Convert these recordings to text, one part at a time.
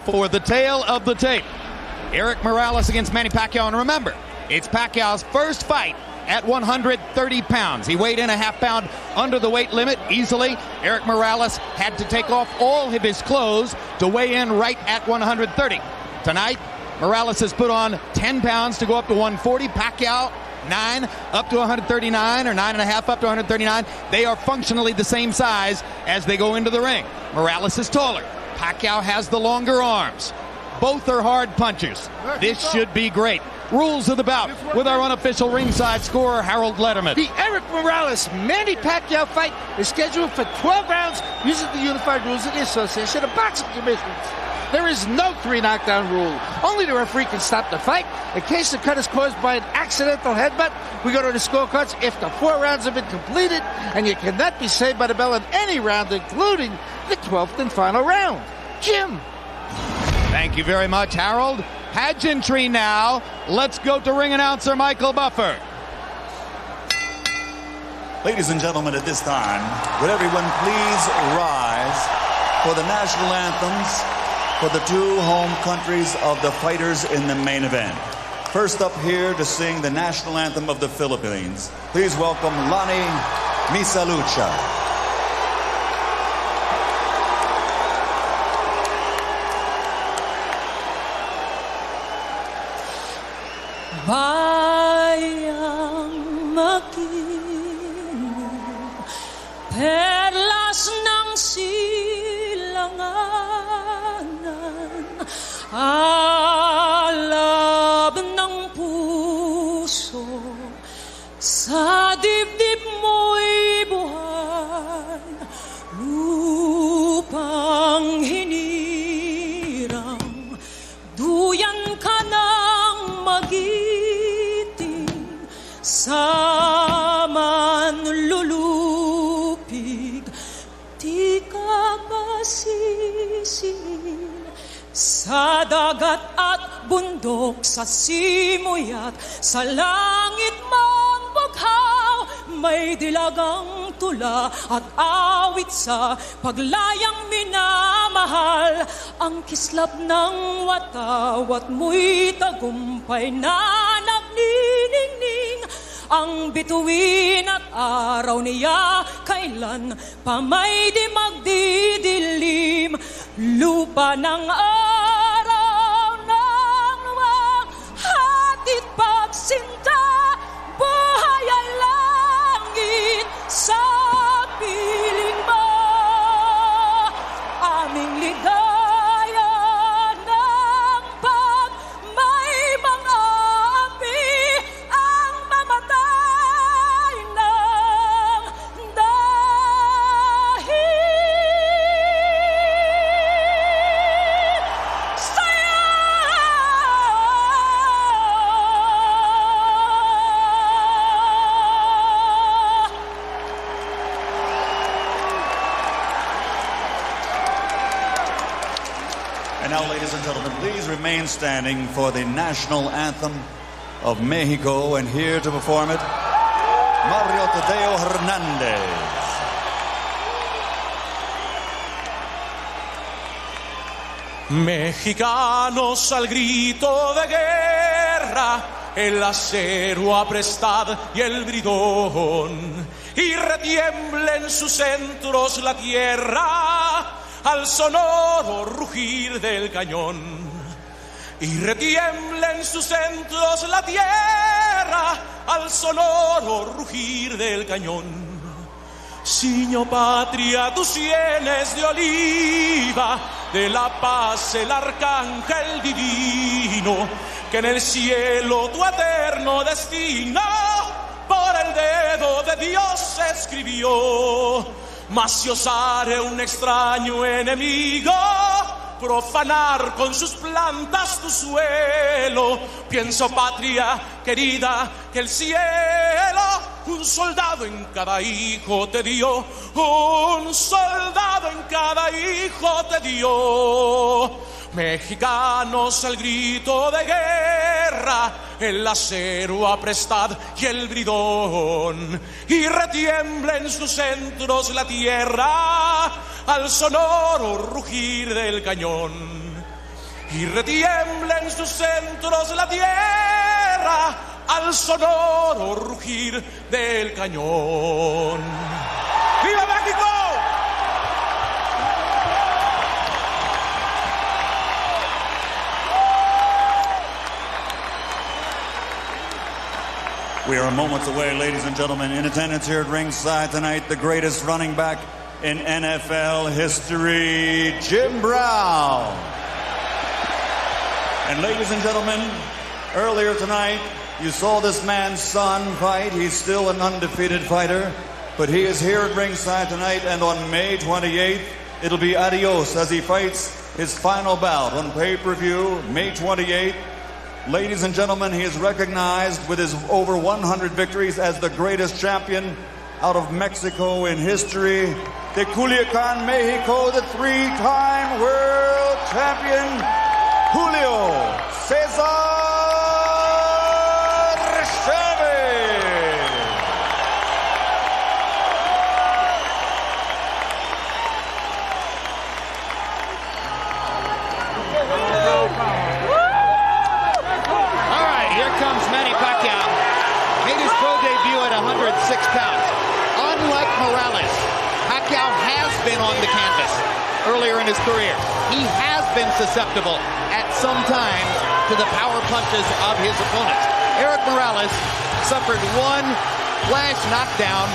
for the tale of the tape. Eric Morales against Manny Pacquiao. And remember, it's Pacquiao's first fight at 130 pounds. He weighed in a half pound under the weight limit easily. Eric Morales had to take off all of his clothes to weigh in right at 130. Tonight, Morales has put on 10 pounds to go up to 140. Pacquiao, 9 up to 139, or 9.5 up to 139. They are functionally the same size as they go into the ring. Morales is taller. Pacquiao has the longer arms. Both are hard punchers. This should be great. Rules of the bout with our unofficial ringside scorer, Harold Letterman. The Eric Morales-Manny Pacquiao fight is scheduled for 12 rounds using the unified rules of the Association of Boxing Commissions. There is no 3 knockdown rule. Only the referee can stop the fight. In case the cut is caused by an accidental headbutt, we go to the scorecards if the 4 rounds have been completed, and you cannot be saved by the bell in any round, including the 12th and final round. Jim. Thank you very much, Harold. Pageantry now. Let's go to ring announcer Michael Buffer. Ladies and gentlemen, at this time, would everyone please rise for the national anthems for the 2 home countries of the fighters in the main event. First up here to sing the national anthem of the Philippines, please welcome Lani Misalucha. Bayang makinig, perlas ng silanganan, alab ng puso, sa dibdib mo'y buhay, lupang hinirang, duyan ka ng magiting, sa manlulupig, di ka masisingil, sa dagat at bundok, sa simoy at sa langit mong bughaw, may dilagang tula at awit sa paglayang minamahal, ang kislap ng watawat mo'y tagumpay na nagniningning, ang bituin at araw niya kailan pa may di magdidilim, lupa ng araw ng luwang hatid pagsinta, buhay ay langit sa piling mo, aming ligaya ng pagmay mga api, ang mamatay ng dahil sa'yo. And now, ladies and gentlemen, please remain standing for the national anthem of Mexico, and here to perform it, Mario Tadeo Hernandez. Mexicanos al grito de guerra, el acero aprestad y el bridón, y retiembla en sus centros la tierra al sonoro rugir del cañón. Y retiembla en sus centros la tierra al sonoro rugir del cañón. Ciño patria, tus sienes de oliva, de la paz el arcángel divino, que en el cielo tu eterno destino por el dedo de Dios escribió. Mas si osare un extraño enemigo profanar con sus plantas tu suelo, pienso, patria querida, que el cielo un soldado en cada hijo te dio, un soldado en cada hijo te dio. Mexicanos al grito de guerra, el acero aprestad y el bridón, y retiembla en sus centros la tierra al sonoro rugir del cañón. y retiembla en sus centros la tierra al sonoro rugir del cañón. ¡Viva México! We are moments away, ladies and gentlemen. In attendance here at ringside tonight, the greatest running back in NFL history, Jim Brown. And ladies and gentlemen, earlier tonight, you saw this man's son fight. He's still an undefeated fighter, but he is here at ringside tonight, and on May 28th, it'll be adios as he fights his final bout on pay-per-view, May 28th. Ladies and gentlemen, he is recognized with his over 100 victories as the greatest champion out of Mexico in history. De Culiacan, Mexico, the three-time world champion, Julio Cesar Chavez. All right, here comes Manny Pacquiao. Made his pro debut at 106 pounds. Unlike Morales, Pacquiao has been on the canvas earlier in his career. He has been susceptible at some time to the power punches of his opponents. Eric Morales suffered one flash knockdown,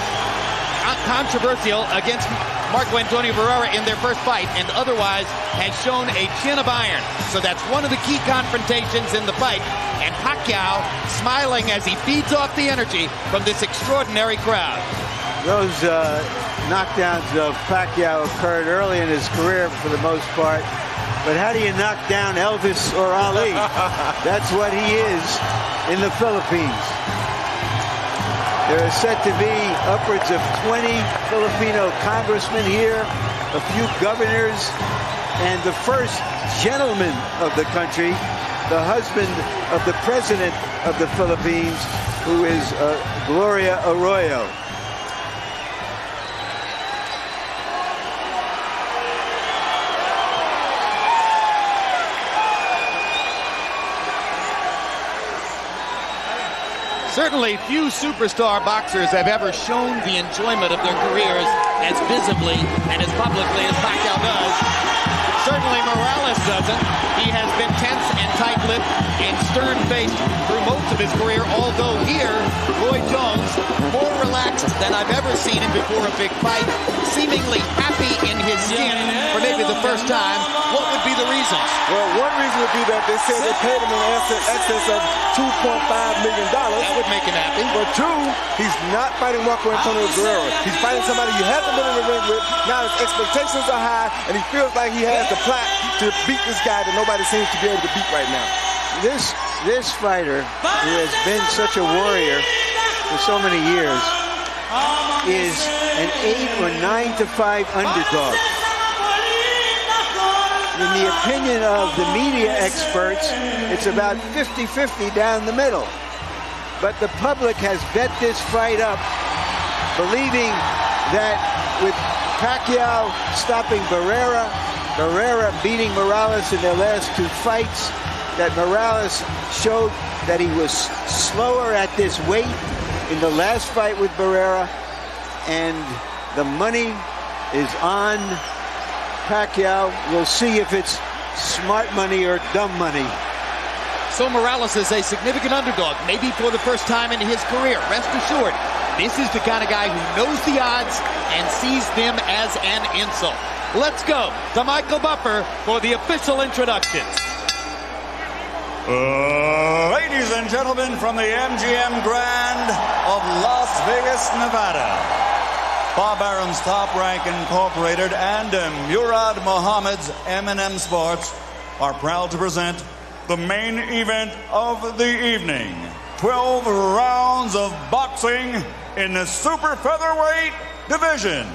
controversial, against Marco Antonio Barrera in their first fight, and otherwise has shown a chin of iron. So that's one of the key confrontations in the fight. And Pacquiao smiling as he feeds off the energy from this extraordinary crowd. Those knockdowns of Pacquiao occurred early in his career for the most part. But how do you knock down Elvis or Ali? That's what he is in the Philippines. There are said to be upwards of 20 Filipino congressmen here, a few governors, and the first gentleman of the country, the husband of the president of the Philippines, who is Gloria Arroyo. Certainly few superstar boxers have ever shown the enjoyment of their careers as visibly and as publicly as Pacquiao does. Certainly Morales doesn't. He has been tense and tight-lipped and stern-faced through most of his career, although here, Roy Jones, more relaxed than I've ever seen him before a big fight, seemingly happy in his skin for maybe the first time. What would be the reasons? Well, one reason would be that they said they paid him in excess of $2.5 million. That would make him happy. But two, he's not fighting Marco Antonio Barrera. He's fighting somebody he hasn't been in the ring with. Now his expectations are high, and he feels like he has the plaque to beat this guy that nobody seems to be able to beat right now. This fighter, who has been such a warrior for so many years, is an 8 or 9 to 5 underdog. In the opinion of the media experts, it's about 50-50 down the middle. But the public has bet this fight up, believing that with Pacquiao stopping Barrera beating Morales in their last two fights, that Morales showed that he was slower at this weight in the last fight with Barrera, and the money is on Pacquiao. We'll see if it's smart money or dumb money. So Morales is a significant underdog, maybe for the first time in his career. Rest assured, this is the kind of guy who knows the odds and sees them as an insult. Let's go to Michael Buffer for the official introductions. Ladies and gentlemen, from the MGM Grand of Las Vegas, Nevada, Bob Arum's Top Rank Incorporated and Murad Muhammad's M&M Sports are proud to present the main event of the evening. 12 rounds of boxing in the super featherweight division.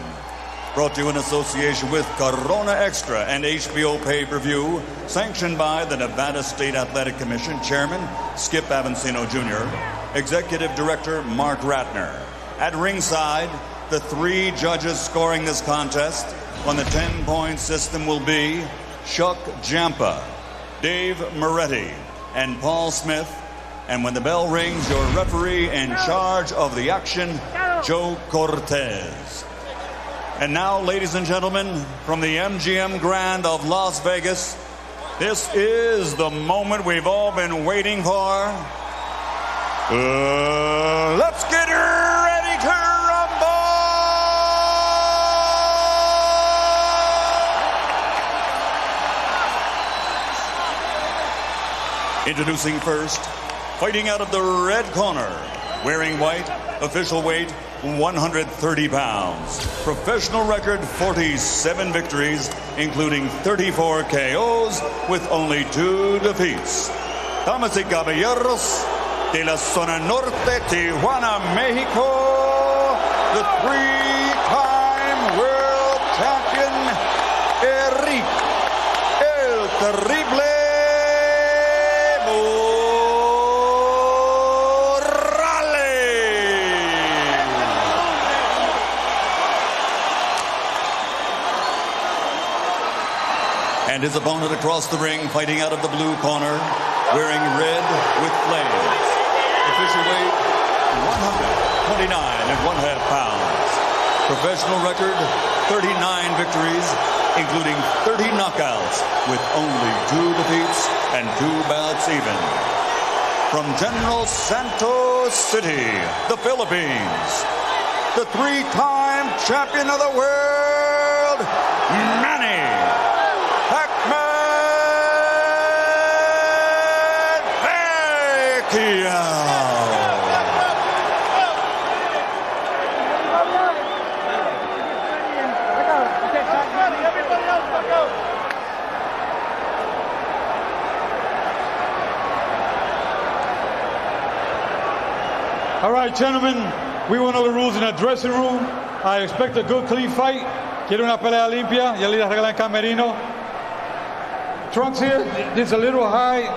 Brought to you in association with Corona Extra and HBO Pay-Per-View, sanctioned by the Nevada State Athletic Commission Chairman Skip Avancino Jr., Executive Director Mark Ratner. At ringside, the 3 judges scoring this contest on the 10-point system will be Chuck Jampa, Dave Moretti and Paul Smith. And when the bell rings, your referee in charge of the action, Joe Cortez. And now, ladies and gentlemen, from the MGM Grand of Las Vegas, this is the moment we've all been waiting for. Let's get ready to rumble! Introducing first, fighting out of the red corner, wearing white, official weight 130 pounds, professional record 47 victories, including 34 KOs with only 2 defeats. Damas y caballeros, de la zona norte, Tijuana, Mexico, the 3-time world champion, Eric El Terrible and his opponent across the ring, fighting out of the blue corner, wearing red with flames. Official weight 129.5 pounds. Professional record 39 victories, including 30 knockouts, with only 2 defeats and 2 bouts even. From General Santos City, the Philippines, the 3-time champion of the world, Manny Pacquiao. All right, gentlemen, we went over the rules in the dressing room. I expect a good, clean fight. Quiero una pelea limpia. Ya le arregla el camerino. Trunks here, this is a little high.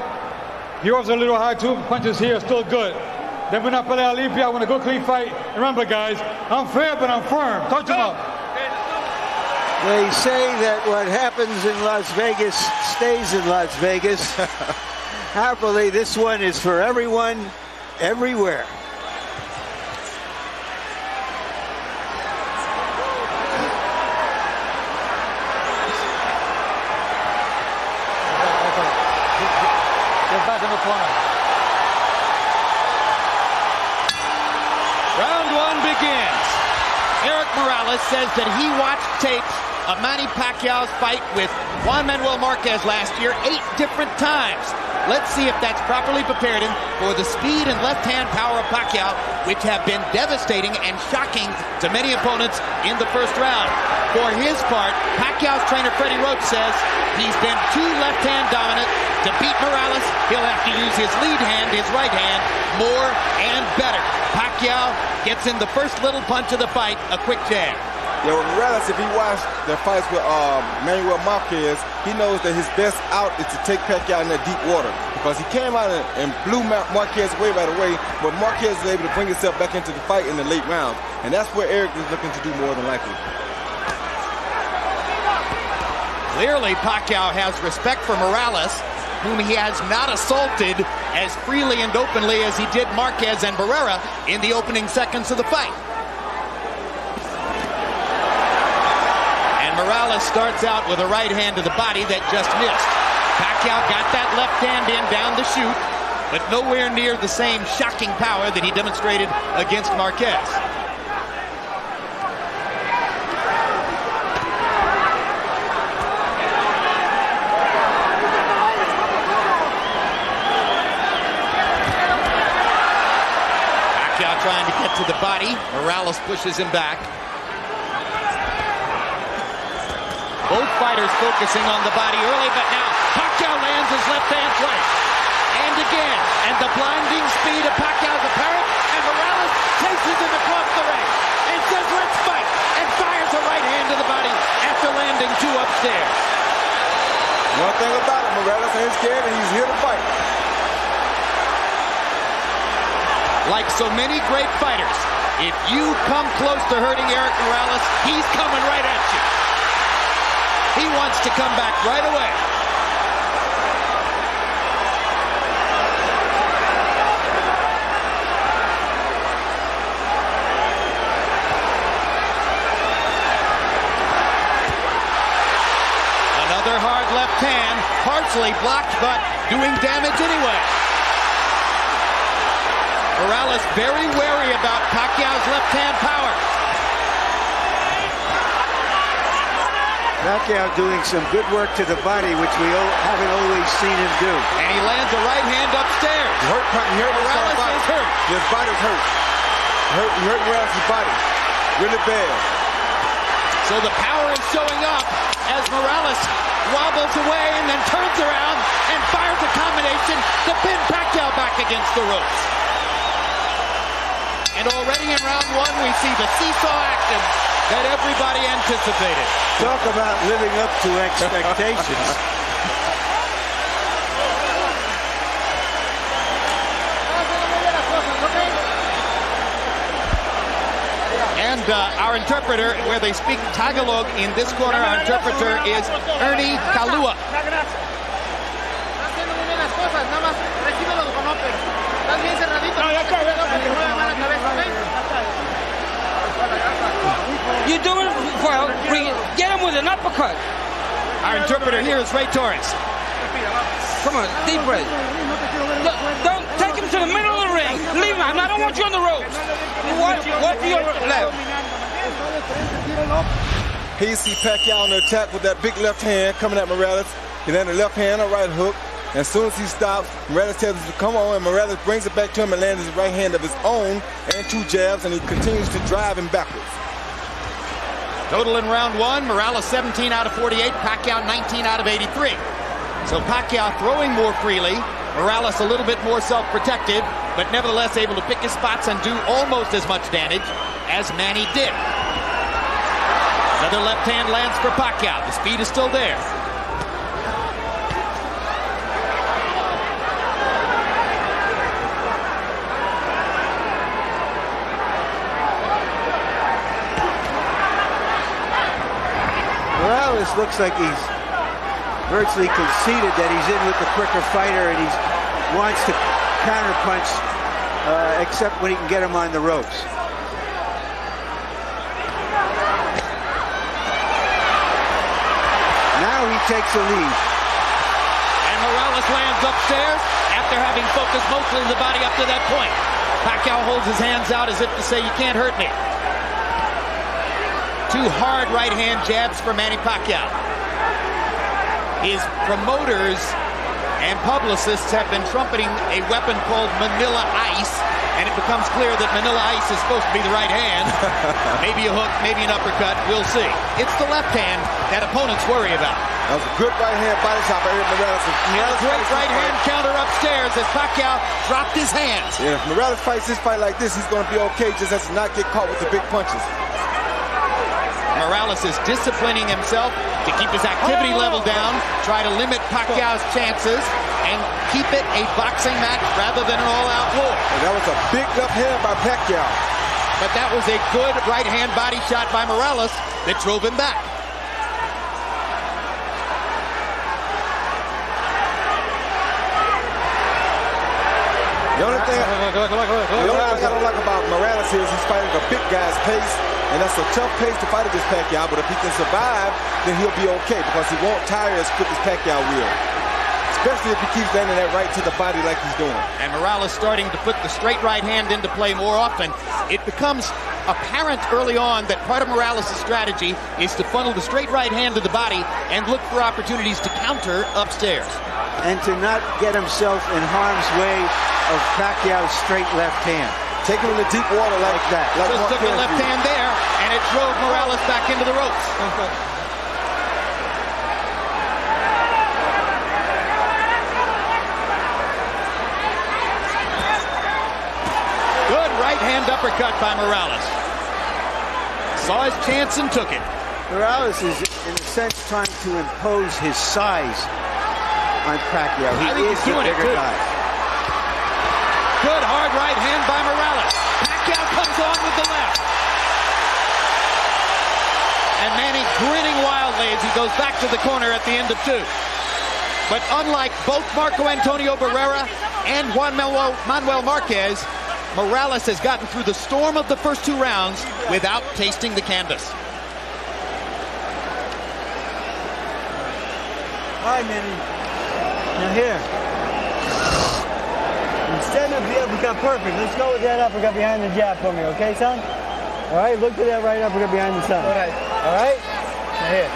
Yours a little high too. Punches here are still good. Then una pelea limpia. I want a good, clean fight. Remember, guys, I'm fair, but I'm firm. Touch him up. They say that what happens in Las Vegas stays in Las Vegas. Happily, this one is for everyone, everywhere. Back in the corner. Round 1 begins. Eric Morales says that he watched tapes of Manny Pacquiao's fight with Juan Manuel Marquez last year 8 different times. Let's see if that's properly prepared him for the speed and left-hand power of Pacquiao, which have been devastating and shocking to many opponents in the first round. For his part, Pacquiao's trainer Freddie Roach says he's been too left-hand dominant. To beat Morales, he'll have to use his lead hand, his right hand, more and better. Pacquiao gets in the first little punch of the fight, a quick jab. Yeah, with Morales, if he watched the fights with Manuel Marquez, he knows that his best out is to take Pacquiao in that deep water, because he came out and blew Marquez away right away, but Marquez was able to bring himself back into the fight in the late rounds, and that's where Eric is looking to do more than likely. Clearly, Pacquiao has respect for Morales, whom he has not assaulted as freely and openly as he did Marquez and Barrera in the opening seconds of the fight. And Morales starts out with a right hand to the body that just missed. Pacquiao got that left hand in down the chute, but nowhere near the same shocking power that he demonstrated against Marquez. Trying to get to the body. Morales pushes him back. Both fighters focusing on the body early, but now Pacquiao lands his left hand twice. And again. And the blinding speed of Pacquiao's apparent, and Morales chases him across the ring and says, "Let's fight," and fires a right hand to the body after landing 2 upstairs. One thing about it, Morales ain't scared and he's here to fight. Like so many great fighters, if you come close to hurting Eric Morales, he's coming right at you. He wants to come back right away. Nicely blocked, but doing damage anyway. Morales very wary about Pacquiao's left-hand power. Pacquiao doing some good work to the body, which we haven't always seen him do. And he lands a right hand upstairs. Morales is hurt. His body's hurt. He hurt Morales' body. Really bad. So the power is showing up as Morales wobbles away and then turns around and fires a combination to pin Pacquiao back against the ropes. And already in round one, we see the seesaw action that everybody anticipated. Talk about living up to expectations. And our interpreter, where they speak Tagalog in this corner, our interpreter is Ernie Kalua. You do it well. Get him with an uppercut. Our interpreter here is Ray Torres. Come on, deep breath. Don't take him to the middle of the ring. Leave him. I don't want you on the ropes. Walk to your left. Here you see Pacquiao on the attack with that big left hand coming at Morales. He landed a left hand, a right hook. And as soon as he stops, Morales tells him to come on, and Morales brings it back to him and lands his right hand of his own and 2 jabs, and he continues to drive him backwards. Total in round one, Morales 17 out of 48, Pacquiao 19 out of 83. So Pacquiao throwing more freely, Morales a little bit more self-protected, but nevertheless able to pick his spots and do almost as much damage as Manny did. Another left hand lands for Pacquiao. The speed is still there. Morales looks like he's virtually conceded that he's in with the quicker fighter, and he wants to counterpunch, except when he can get him on the ropes. Now he takes the lead. And Morales lands upstairs after having focused mostly the body up to that point. Pacquiao holds his hands out as if to say, you can't hurt me. 2 hard right hand jabs for Manny Pacquiao. His promoters and publicists have been trumpeting a weapon called Manila Ice, and it becomes clear that Manila Ice is supposed to be the right hand. Maybe a hook, maybe an uppercut, we'll see. It's the left hand that opponents worry about. That was a good right hand body shot by Morales. And a great right hand counter upstairs as Pacquiao dropped his hands. Yeah, if Morales fights this fight like this, he's going to be okay, just has to not get caught with the big punches. Morales is disciplining himself to keep his activity level down, try to limit Pacquiao's chances, and keep it a boxing match rather than an all-out war. And that was a big left hand by Pacquiao. But that was a good right-hand body shot by Morales that drove him back. The only thing I don't like about Morales is he's fighting a big guy's pace, and that's a tough pace to fight against Pacquiao, but if he can survive, then he'll be okay because he won't tire as quick as Pacquiao will. Especially if he keeps landing that right to the body like he's doing. And Morales starting to put the straight right hand into play more often. It becomes apparent early on that part of Morales' strategy is to funnel the straight right hand to the body and look for opportunities to counter upstairs. And to not get himself in harm's way of Pacquiao's straight left hand. Take him in the deep water like that. Like just took a left hand there, and it drove Morales back into the ropes. Good right hand uppercut by Morales. Saw his chance and took it. Morales is, in a sense, trying to impose his size on Pacquiao. He is the bigger guy. Good hard right hand by Morales. Pacquiao comes on with the left. And Manny grinning wildly as he goes back to the corner at the end of 2. But unlike both Marco Antonio Barrera and Juan Manuel Marquez, Morales has gotten through the storm of the first 2 rounds without tasting the canvas. Hi, Manny. Now here. Instead of the uppercut, perfect. Let's go with that uppercut behind the jab for me, okay, son? All right, look to that right uppercut behind the son. All right. All right? Now here.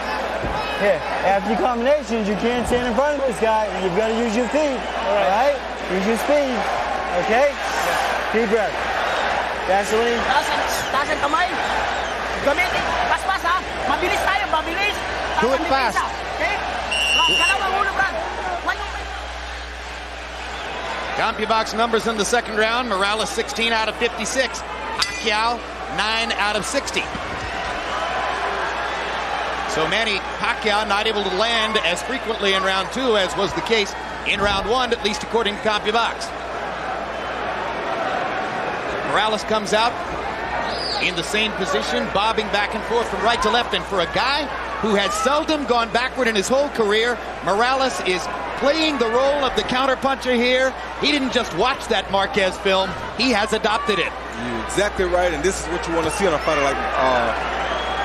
Here. After your combinations, you can't stand in front of this guy. You've got to use your feet. All right? Use your speed. Okay? Deep breath. Gasoline. Taas ang kamay. Gamitin. Pas-pas ha. Mabilis tayo, mabilis. Do it fast. Okay? Kalawang ulo, Brad. CompuBox numbers in the second round. Morales 16 out of 56. Pacquiao 9 out of 60. So Manny Pacquiao not able to land as frequently in round 2 as was the case in round 1, at least according to CompuBox. Morales comes out in the same position, bobbing back and forth from right to left. And for a guy who has seldom gone backward in his whole career, Morales is playing the role of the counterpuncher here. He didn't just watch that Marquez film, he has adopted it. You're exactly right, and this is what you want to see on a fighter like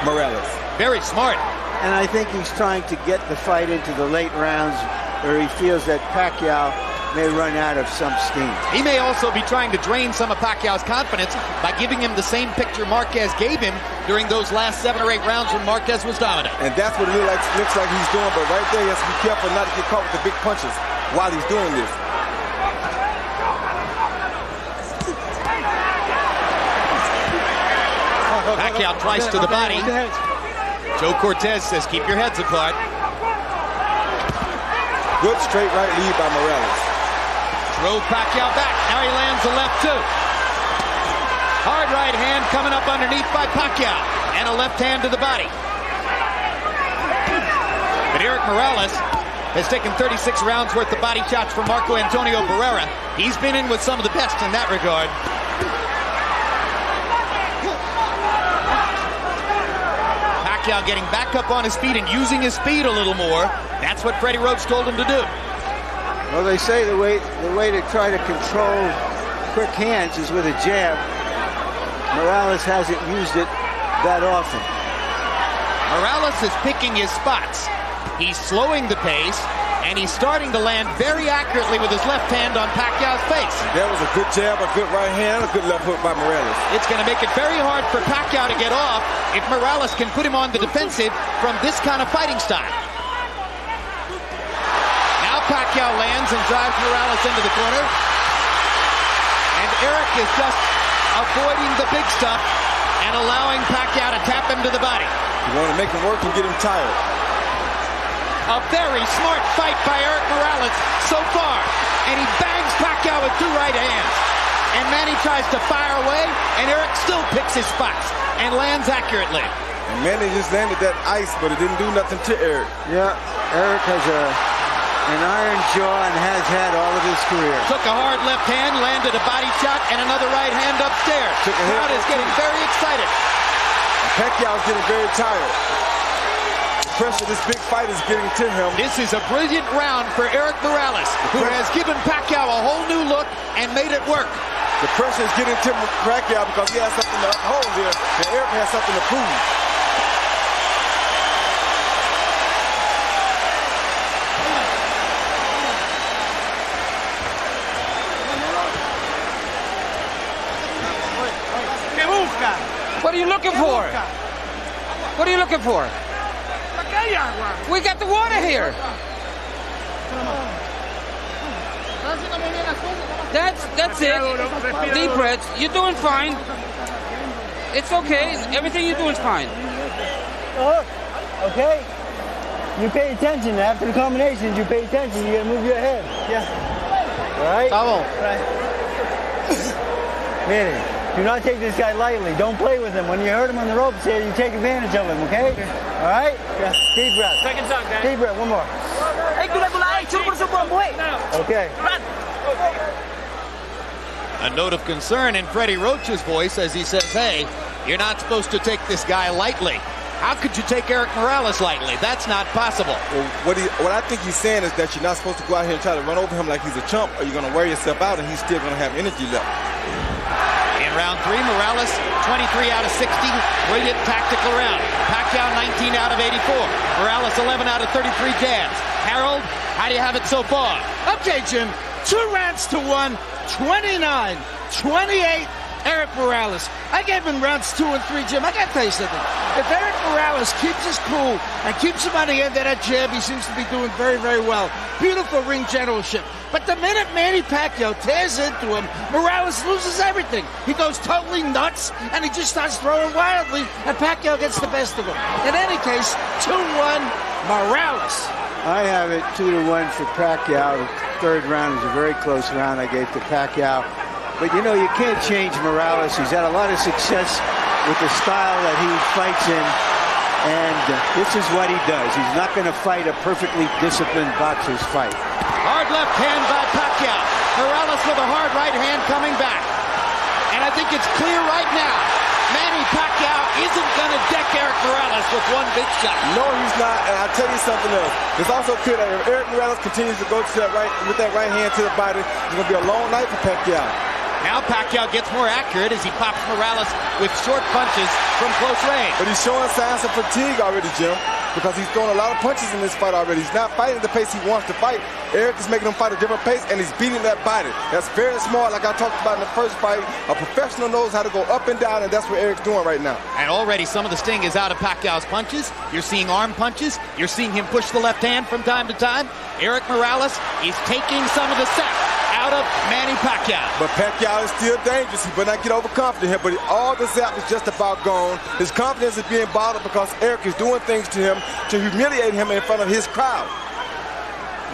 Morales. Very smart. And I think he's trying to get the fight into the late rounds where he feels that Pacquiao may run out of some steam. He may also be trying to drain some of Pacquiao's confidence by giving him the same picture Marquez gave him during those last 7 or 8 rounds when Marquez was dominant. And that's what it looks like he's doing, but right there he has to be careful not to get caught with the big punches while he's doing this. Pacquiao twice to the body. Joe Cortez says, keep your heads apart. Good straight right lead by Morales. Drove Pacquiao back. Now he lands a left too. Hard right hand coming up underneath by Pacquiao. And a left hand to the body. But Eric Morales has taken 36 rounds worth of body shots from Marco Antonio Barrera. He's been in with some of the best in that regard. Pacquiao getting back up on his feet and using his speed a little more. That's what Freddie Roach told him to do. Well, they say the way to try to control quick hands is with a jab. Morales hasn't used it that often. Morales is picking his spots. He's slowing the pace, and he's starting to land very accurately with his left hand on Pacquiao's face. That was a good jab, a good right hand, a good left hook by Morales. It's going to make it very hard for Pacquiao to get off if Morales can put him on the defensive from this kind of fighting style. Now Pacquiao lands and drives Morales into the corner. And Eric is just avoiding the big stuff and allowing Pacquiao to tap him to the body. You want to make him work and get him tired. A very smart fight by Eric Morales so far. And he bangs Pacquiao with 2 right hands. And Manny tries to fire away, and Eric still picks his spots and lands accurately. And Manny just landed that ice, but it didn't do nothing to Eric. Yeah, Eric has an iron jaw and has had all of his career. Took a hard left hand, landed a body shot, and another right hand upstairs. The crowd is getting very excited. Pacquiao's getting very tired. The pressure of this big fight is getting to him. This is a brilliant round for Eric Morales, who has given Pacquiao a whole new look and made it work. The pressure is getting to Pacquiao because he has something to hold here, and Eric has something to prove. What are you looking for? What are you looking for? We got the water here. That's it. Deep breaths. You're doing fine. It's okay. Everything you're doing is fine. Okay. You pay attention. After the combinations, you pay attention. You gotta move your head. Yeah. All right? Right. Manny, do not take this guy lightly. Don't play with him. When you hurt him on the ropes here, you take advantage of him, okay? All right? Yeah. Deep breath. Second time, guys. Deep breath. One more. Okay. A note of concern in Freddie Roach's voice as he says, hey, you're not supposed to take this guy lightly. How could you take Eric Morales lightly? That's not possible. Well, what I think he's saying is that you're not supposed to go out here and try to run over him like he's a chump, or you're going to wear yourself out and he's still going to have energy left. In round 3, Morales, 23 out of 60. Brilliant tactical round. Pacquiao, 19 out of 84. Morales, 11 out of 33 jabs. Harold, how do you have it so far? Okay, Jim, 2 rounds to 1, 29-28, Eric Morales. I gave him rounds 2 and 3, Jim. I got to tell you something. If Eric Morales keeps his cool and keeps him on the end of that jab, he seems to be doing very, very well. Beautiful ring generalship. But the minute Manny Pacquiao tears into him, Morales loses everything. He goes totally nuts, and he just starts throwing wildly, and Pacquiao gets the best of him. In any case, 2-1, Morales. I have it 2-1 for Pacquiao. The third round was a very close round I gave to Pacquiao. But, you know, you can't change Morales. He's had a lot of success with the style that he fights in, and this is what he does. He's not going to fight a perfectly disciplined boxer's fight. Hard left hand by Pacquiao. Morales with a hard right hand coming back. And I think it's clear right now, Manny Pacquiao isn't going to deck Eric Morales with one big shot. No, he's not. And I'll tell you something else. It's also clear that if Eric Morales continues to go to that with that right hand to the body, it's going to be a long night for Pacquiao. Now Pacquiao gets more accurate as he pops Morales with short punches from close range. But he's showing signs of fatigue already, Jim, because he's throwing a lot of punches in this fight already. He's not fighting the pace he wants to fight. Eric is making him fight a different pace, and he's beating that body. That's very smart, like I talked about in the first fight. A professional knows how to go up and down, and that's what Eric's doing right now. And already some of the sting is out of Pacquiao's punches. You're seeing arm punches. You're seeing him push the left hand from time to time. Eric Morales is taking some of the sap out of Manny Pacquiao. But Pacquiao is still dangerous. He better not get overconfident here, but all the zap is just about gone. His confidence is being bottled because Eric is doing things to him to humiliate him in front of his crowd.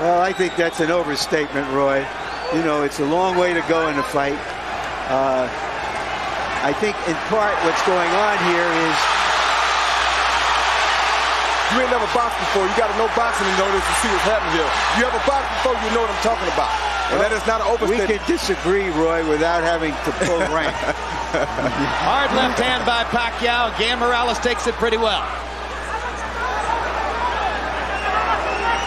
Well, I think that's an overstatement, Roy. You know, it's a long way to go in the fight. I think in part what's going on here is you ain't never boxed before. You got to know boxing to know this and see what's happening here. You ever boxed before, you know what I'm talking about. And that is not an overstatement. We can disagree, Roy, without having to pull rank. Hard left hand by Pacquiao. Again, Morales takes it pretty well.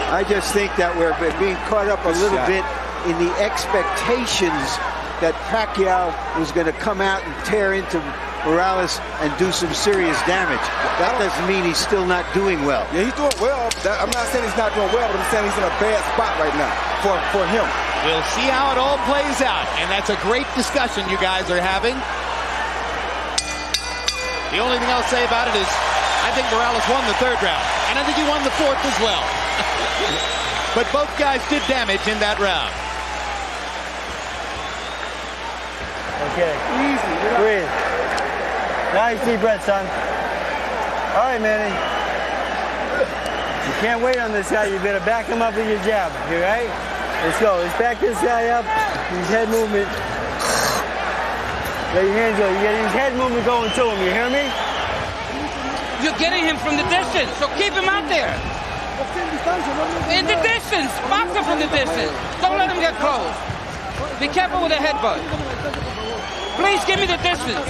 I just think that we're being caught up a little bit in the expectations that Pacquiao was going to come out and tear into Morales and do some serious damage. That doesn't mean he's still not doing well. Yeah, he's doing well. I'm not saying he's not doing well, but I'm saying he's in a bad spot right now for him. We'll see how it all plays out, and that's a great discussion you guys are having. The only thing I'll say about it is I think Morales won the third round, and I think he won the fourth as well. But both guys did damage in that round. Okay. Easy. Breathe. Nice deep breath, son. All right, Manny. You can't wait on this guy. You better back him up with your jab. You all right? Let's go. Let's back this guy up. His head movement. Let your hands go. You get his head movement going to him. You hear me? You're getting him from the distance, so keep him out there. In the distance. Box him from the distance. Don't let him get close. Be careful with the headbutt. Please give me the distance.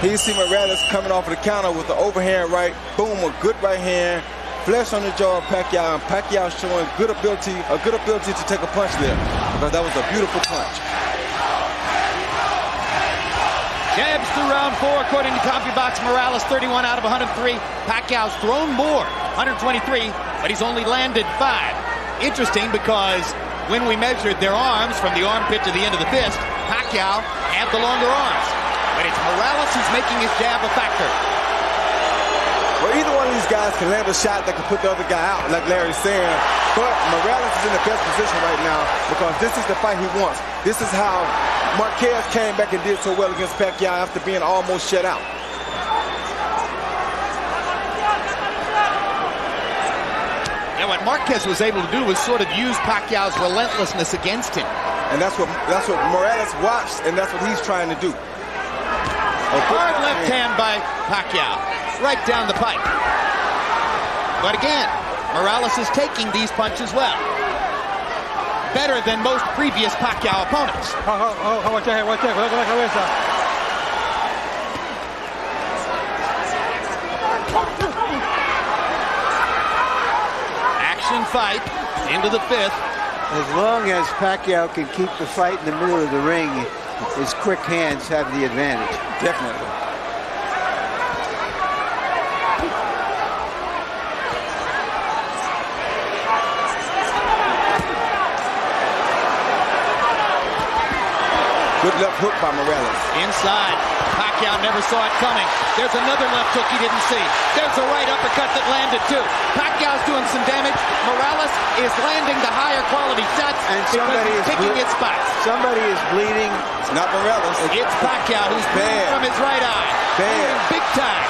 Here you see Morales coming off of the counter with the overhand right. Boom, a good right hand. Flesh on the jaw of Pacquiao, and Pacquiao showing a good ability to take a punch there. Because that was a beautiful punch. Jabs through round 4, according to CompuBox. Morales 31 out of 103. Pacquiao's thrown more, 123, but he's only landed 5. Interesting because when we measured their arms from the armpit to the end of the fist, Pacquiao had the longer arms. But it's Morales who's making his jab a factor. Well, either one of these guys can land a shot that can put the other guy out, like Larry's saying. But Morales is in the best position right now because this is the fight he wants. This is how Marquez came back and did so well against Pacquiao after being almost shut out. And what Marquez was able to do was sort of use Pacquiao's relentlessness against him. And that's what Morales watched, and that's what he's trying to do. A hard left hand by Pacquiao, right down the pipe. But again, Morales is taking these punches well. Better than most previous Pacquiao opponents. Watch that, watch that, con la cabeza. Action fight into the 5th. As long as Pacquiao can keep the fight in the middle of the ring, his quick hands have the advantage. Definitely. Good left hook by Morales. Inside. Pacquiao never saw it coming. There's another left hook he didn't see. There's a right uppercut that landed too. Pacquiao's doing some damage. Morales is landing the higher quality shots And because somebody he's is picking his spots. Somebody is bleeding. It's not Morales. It's Pacquiao who's bleeding from his right eye. Bleeding big time.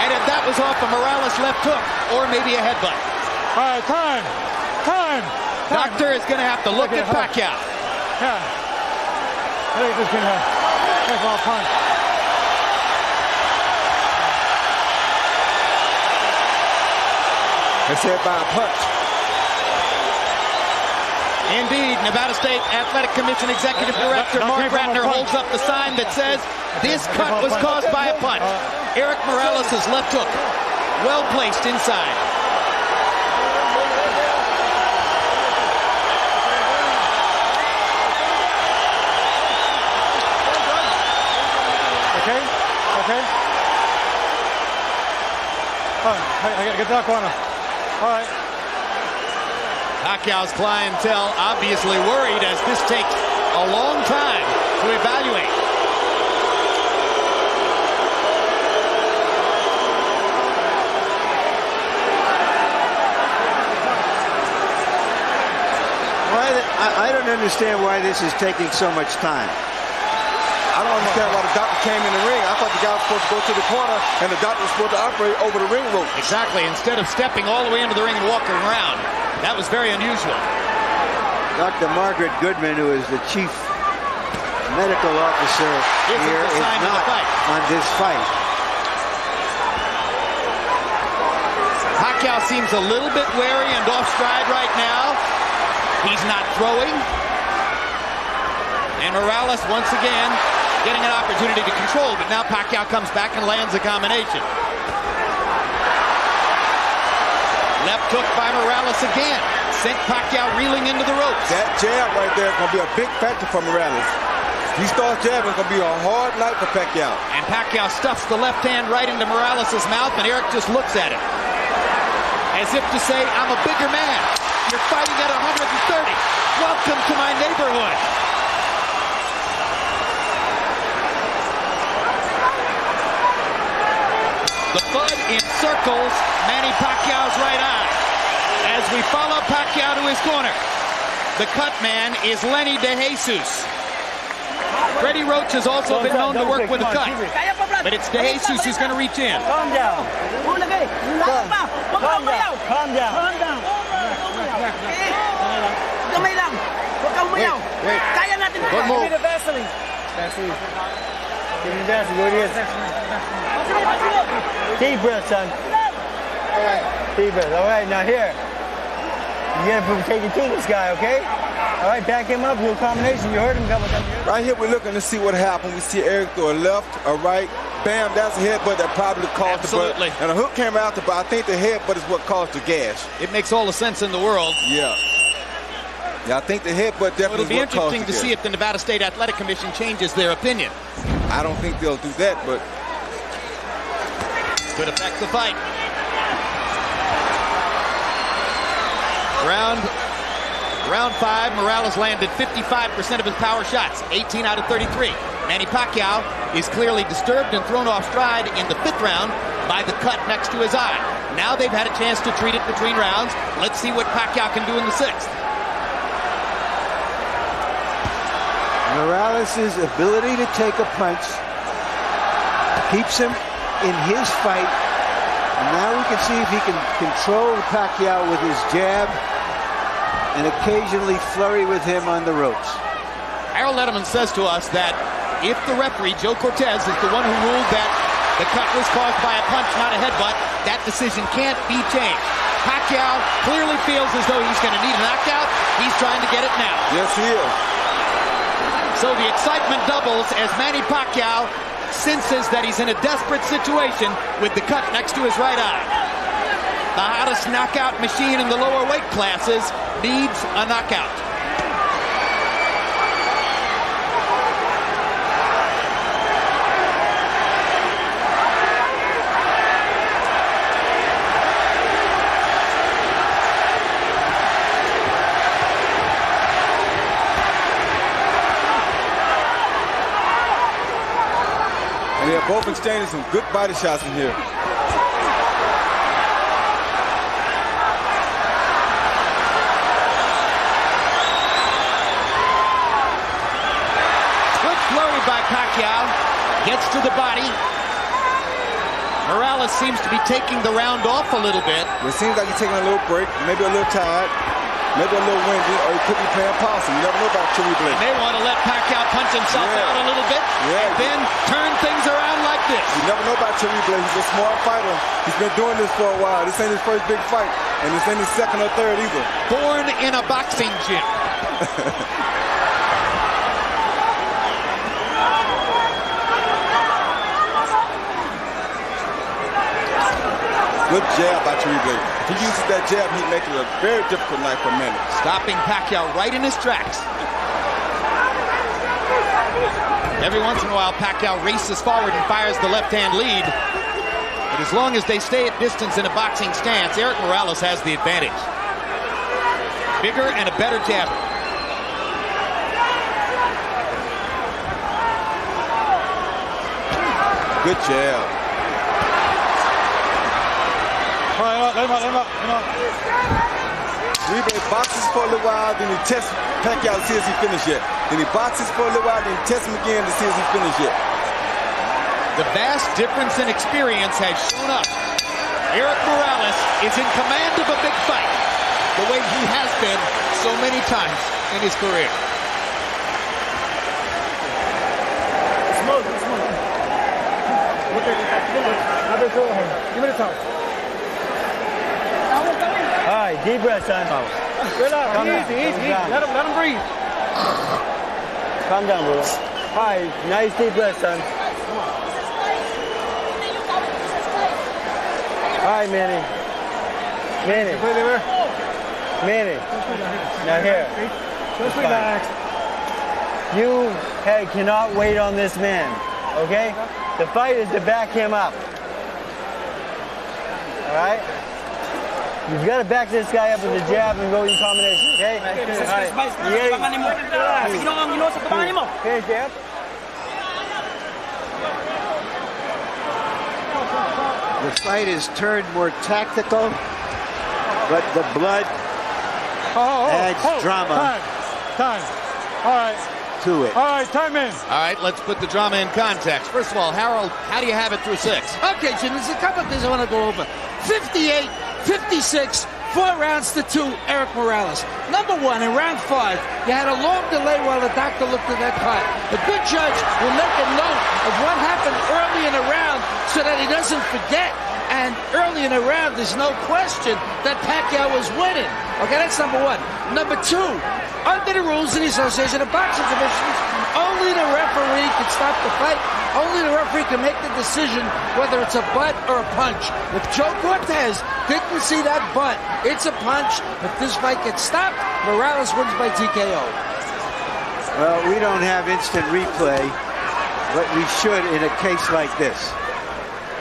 And if that was off a Morales left hook or maybe a headbutt. All right, time. Doctor is going to have to look at Pacquiao. Yeah. I think this can take a long time. It's hit by a punch. Indeed, Nevada State Athletic Commission Executive Director Mark Ratner holds up the sign that says this cut was caused by a punch. Eric Morales' left hook, well placed inside. Okay. All right, I gotta get to that corner. All right. Pacquiao's clientele obviously worried as this takes a long time to evaluate. I don't understand why this is taking so much time. I don't understand why the doctor came in the ring. I thought the guy was supposed to go to the corner and the doctor was supposed to operate over the ring rope. Exactly. Instead of stepping all the way into the ring and walking around. That was very unusual. Dr. Margaret Goodman, who is the chief medical officer here, is not on this fight. Pacquiao seems a little bit wary and off stride right now. He's not throwing. And Morales once again getting an opportunity to control, but now Pacquiao comes back and lands a combination. Left hook by Morales again. Sent Pacquiao reeling into the ropes. That jab right there is going to be a big factor for Morales. If he starts jabbing, it's going to be a hard night for Pacquiao. And Pacquiao stuffs the left hand right into Morales' mouth, and Eric just looks at it. As if to say, I'm a bigger man. You're fighting at 130. Welcome to my neighborhood. The bud encircles Manny Pacquiao's right eye. As we follow Pacquiao to his corner, the cut man is Lenny DeJesus. Freddie Roach has also been known to work with a cut, but it's DeJesus who's going to reach in. Calm down. Calm down. Wait. Kaya natin. Good move. Give me the Vaseline. Give me the Vaseline. Go ahead. Deep breath, son. All right. Deep breath. All right, now here. You gotta take your team, this guy, okay? All right, back him up. Little combination. You heard him a couple times. Right here, we're looking to see what happened. We see Eric throw a left, a right. Bam, that's a headbutt that probably caused the butt. And a hook came out, but I think the headbutt is what caused the gash. It makes all the sense in the world. Yeah. Yeah, I think the headbutt definitely It'll be interesting to see if the Nevada State Athletic Commission changes their opinion. I don't think they'll do that, but could affect the fight. Round 5, Morales landed 55% of his power shots, 18 out of 33. Manny Pacquiao is clearly disturbed and thrown off stride in the 5th round by the cut next to his eye. Now they've had a chance to treat it between rounds. Let's see what Pacquiao can do in the 6th. Morales' ability to take a punch keeps him in his fight. And now we can see if he can control Pacquiao with his jab and occasionally flurry with him on the ropes. Harold Edelman says to us that if the referee, Joe Cortez, is the one who ruled that the cut was caused by a punch, not a headbutt, that decision can't be changed. Pacquiao clearly feels as though he's going to need a knockout. He's trying to get it now. Yes, he is. So the excitement doubles as Manny Pacquiao senses that he's in a desperate situation with the cut next to his right eye. The hottest knockout machine in the lower weight classes needs a knockout. They're both exchanging some good body shots in here. Good flurry by Pacquiao. Gets to the body. Morales seems to be taking the round off a little bit. It seems like he's taking a little break, maybe a little tired, maybe a little windy, or he could be playing possum. You never know about Chewy Blake. They want to let Pacquiao punch himself out a little bit, and then turn things around like this. You never know about Chewy Blake. He's a smart fighter. He's been doing this for a while. This ain't his first big fight, and this ain't his second or third either. Born in a boxing gym. Good jab by Chewy Blake. If he uses that jab, he'd make it a very difficult night for Manny. Stopping Pacquiao right in his tracks. Every once in a while, Pacquiao races forward and fires the left-hand lead. But as long as they stay at distance in a boxing stance, Erik Morales has the advantage. Bigger and a better jabber. Good jab. All right, let him up. Chewy Blake boxes for a little while, then he tests Pacquiao to see if he finished yet. Then he boxes for a little while, then he tests him again to see if he finished yet. The vast difference in experience has shown up. Erik Morales is in command of a big fight, the way he has been so many times in his career. Smooth. Give me the top. All right, deep breath, son. Relax, easy. Let him breathe. Calm down, brother. All right, nice deep breath, son. All right, Manny. Now here. Just relax. You cannot wait on this man, okay? The fight is to back him up. All right? You've got to back this guy up with a jab and go in combination, okay? All right. Okay, jab. The fight is turned more tactical, but the blood adds drama Time. All right. to it. All right, time in. All right, let's put the drama in context. First of all, Harold, how do you have it through 6? Okay, Jim, there's a couple of things I want to go over. 58, 56, 4 rounds to 2, Erik Morales. Number 1, in round 5, you had a long delay while the doctor looked at that card. The good judge will make a note of what happened early in the round so that he doesn't forget. And early in the round, there's no question that Pacquiao was winning. Okay, that's number 1. Number 2, under the rules of the Association of Boxing Commissions, only the referee can stop the fight. Only the referee can make the decision whether it's a butt or a punch. If Joe Cortez didn't see that butt, it's a punch. If this fight gets stopped, Morales wins by TKO. Well, we don't have instant replay, but we should in a case like this.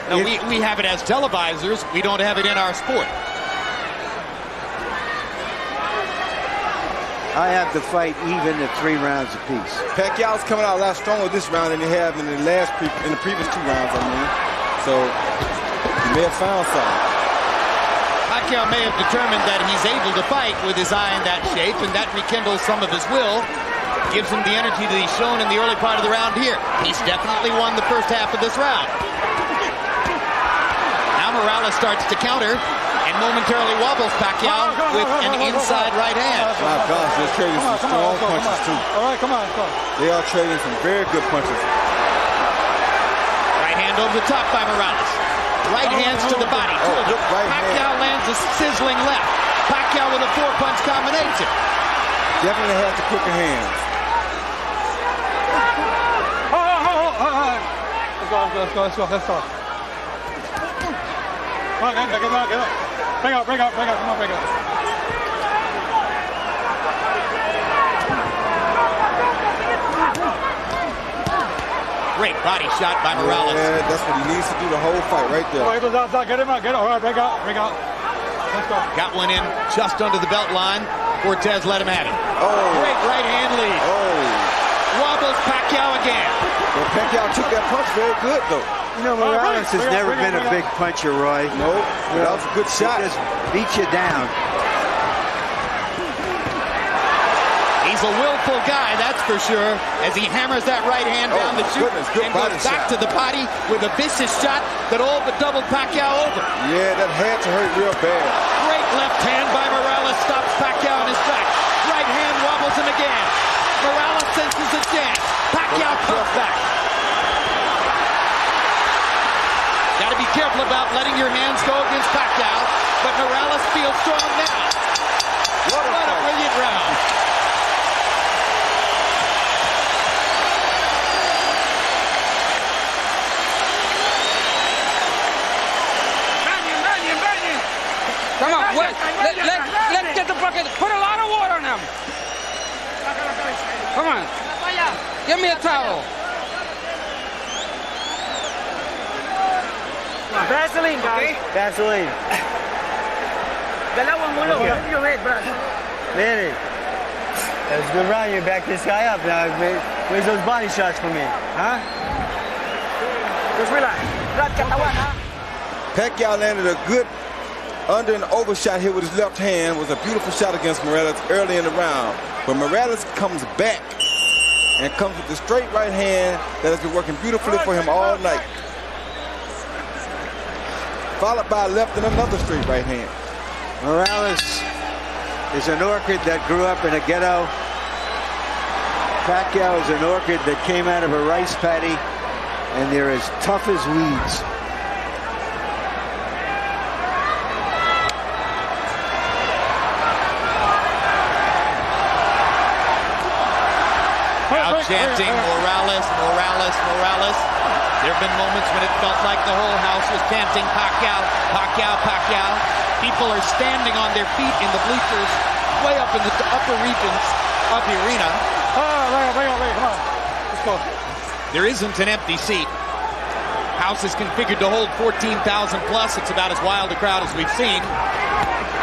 No, we have it as televisors. We don't have it in our sport. I have the fight even at 3 rounds apiece. Pacquiao's coming out a lot stronger this round than he have in the previous 2 rounds, I mean. So he may have found something. Pacquiao may have determined that he's able to fight with his eye in that shape, and that rekindles some of his will. Gives him the energy that he's shown in the early part of the round here. He's definitely won the first half of this round. Now Morales starts to counter and momentarily wobbles Pacquiao with an inside right hand. My gosh, they're trading some strong punches too. All right, come on. They are trading some very good punches. Right hand over the top by Morales. Right hands to the body. Pacquiao lands a sizzling left. Pacquiao with a 4-punch combination. Definitely has the quicker hands. Let's go. Come on, get up. Bring up. Come on, bring up. Great body shot by Morales. Yeah, that's what he needs to do the whole fight right there. Oh, get him out. All right, bring out. Let's go. Got one in just under the belt line. Cortez let him have it. Oh. Great right hand lead. Oh. Wobbles Pacquiao again. But Pacquiao took that punch very good, though. You know, Morales has never been a big puncher, Roy. No, that was a good shot. He just beat you down. He's a willful guy, that's for sure, as he hammers that right hand down the chute and goes back to the body with a vicious shot that all but doubled Pacquiao over. Yeah, that had to hurt real bad. Great left hand by Morales stops Pacquiao in his tracks. Right hand wobbles him again. Morales senses a chance. Pacquiao comes back. Got to be careful about letting your hands go against Pacquiao, but Morales feels strong now. What a brilliant round. Come on, wait. Let's get the bucket. Put a lot of water on him. Come on. Give me a towel. Vaseline, guys. Vaseline. Dalawang ulo. Your head, bro. Manny, that was a good round. You back this guy up now. Where's those body shots for me? Huh? Just relax. Brad, katawan, ha? Pacquiao landed a good under and over shot here with his left hand. Was a beautiful shot against Morales early in the round. But Morales comes back and comes with the straight right hand that has been working beautifully for him all night. Followed by a left and another straight right hand. Morales is an orchid that grew up in a ghetto. Pacquiao is an orchid that came out of a rice paddy, and they're as tough as weeds. Now chanting Morales, Morales, Morales. There have been moments when it felt like the whole house was chanting Pacquiao, Pacquiao, Pacquiao. People are standing on their feet in the bleachers way up in the upper regions of the arena. Come on. Let's go. There isn't an empty seat. House is configured to hold 14,000 plus. It's about as wild a crowd as we've seen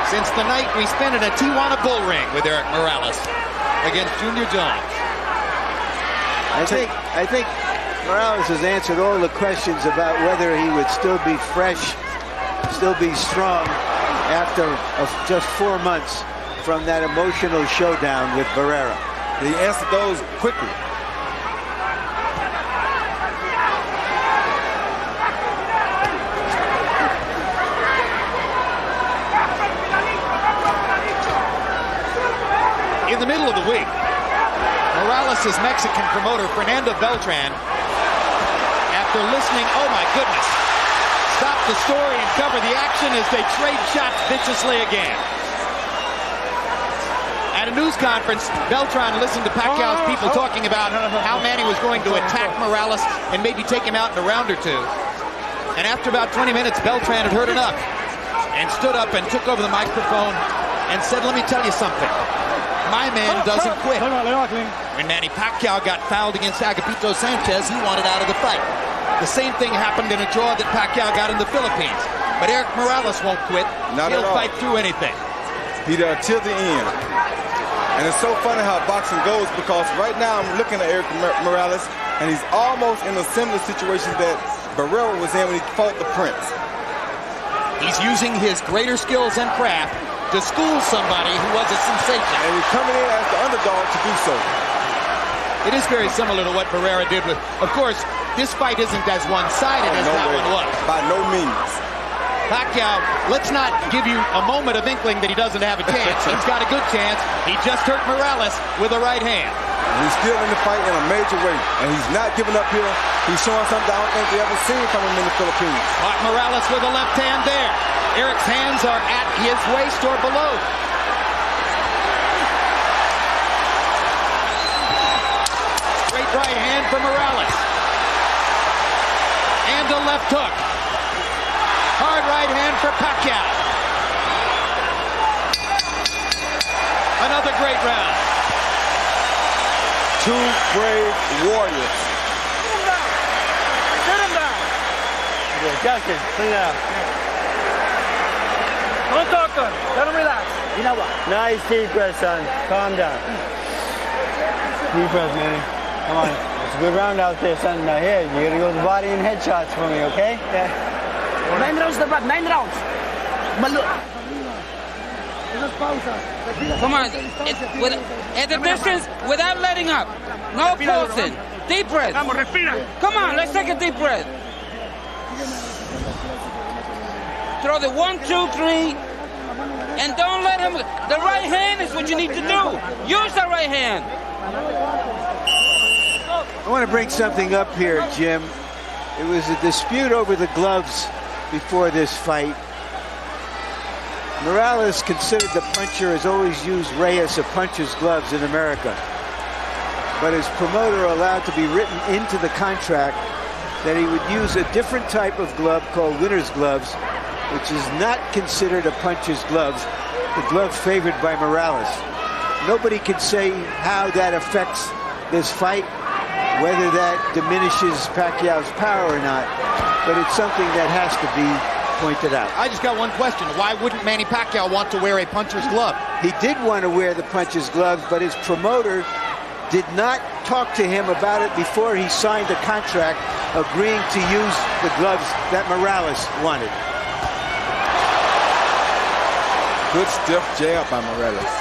since the night we spent in a Tijuana bull ring with Eric Morales against Junior Jones. I think Morales has answered all the questions about whether he would still be fresh, still be strong after just 4 months from that emotional showdown with Barrera. He answered those quickly. In the middle of the week, Morales' Mexican promoter, Fernando Beltran, after listening, oh my goodness, stopped the story and covered the action as they trade shots viciously again. At a news conference, Beltran listened to Pacquiao's people talking about how Manny was going to attack Morales and maybe take him out in a round or two. And after about 20 minutes, Beltran had heard enough and stood up and took over the microphone and said, let me tell you something. My man doesn't quit. When Manny Pacquiao got fouled against Agapito Sanchez, he wanted out of the fight. The same thing happened in a draw that Pacquiao got in the Philippines. But Eric Morales won't quit. He'll fight through anything. Be there till the end. And it's so funny how boxing goes, because right now I'm looking at Eric Morales, and he's almost in a similar situation that Barrera was in when he fought the Prince. He's using his greater skills and craft to school somebody who was a sensation. And he's coming in as the underdog to do so. It is very similar to what Barrera did with, of course, this fight isn't as one-sided as that one was. By no means. Pacquiao, let's not give you a moment of inkling that he doesn't have a chance. He's got a good chance. He just hurt Morales with a right hand. And he's still in the fight in a major way, and he's not giving up here. He's showing something I don't think we ever seen from him in the Philippines. Caught Morales with a left hand there. Eric's hands are at his waist or below. Straight right hand for Morales. And a left hook. Hard right hand for Pacquiao. Another great round. Two brave warriors. Sit him down. Yeah, Justin, clean it up. Don't talk to him. Let him relax. You know what? Nice deep breath, son. Calm down. Deep breath, man. Come on. It's a good round out there, son. Now here, you gotta go to the body and headshots for me, okay? Yeah. 9 rounds na, Brad. 9 rounds. Come on. At the distance, without letting up. No pulsing. Deep breath. Come on, let's take a deep breath. Throw the 1, 2, 3. And don't let him. The right hand is what you need to do. Use the right hand. I want to bring something up here, Jim. It was a dispute over the gloves before this fight. Morales, considered the puncher, has always used Reyes, a puncher's gloves in America. But his promoter allowed to be written into the contract that he would use a different type of glove called winner's gloves, which is not considered a puncher's gloves, the glove favored by Morales. Nobody can say how that affects this fight, whether that diminishes Pacquiao's power or not, but it's something that has to be pointed out. I just got one question. Why wouldn't Manny Pacquiao want to wear a puncher's glove? He did want to wear the puncher's gloves, but his promoter did not talk to him about it before he signed the contract, agreeing to use the gloves that Morales wanted. Good stiff jab by Morales.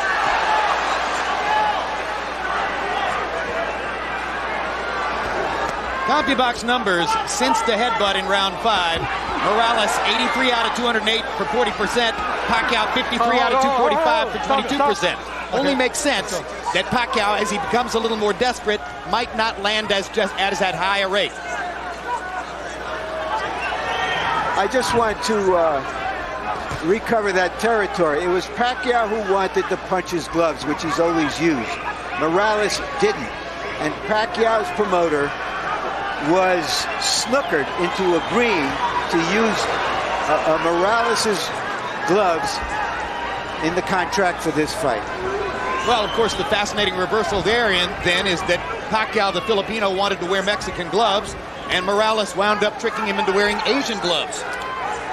CompuBox numbers since the headbutt in round 5. Morales 83 out of 208 for 40%. Pacquiao 53 out of 245 for 22%. Only makes sense that Pacquiao, as he becomes a little more desperate, might not land as at high a rate. I just want to recover that territory. It was Pacquiao who wanted the puncher's gloves, which he's always used. Morales didn't. And Pacquiao's promoter was snookered into agreeing to use Morales' gloves in the contract for this fight. Well, of course, the fascinating reversal there then is that Pacquiao, the Filipino, wanted to wear Mexican gloves, and Morales wound up tricking him into wearing Asian gloves.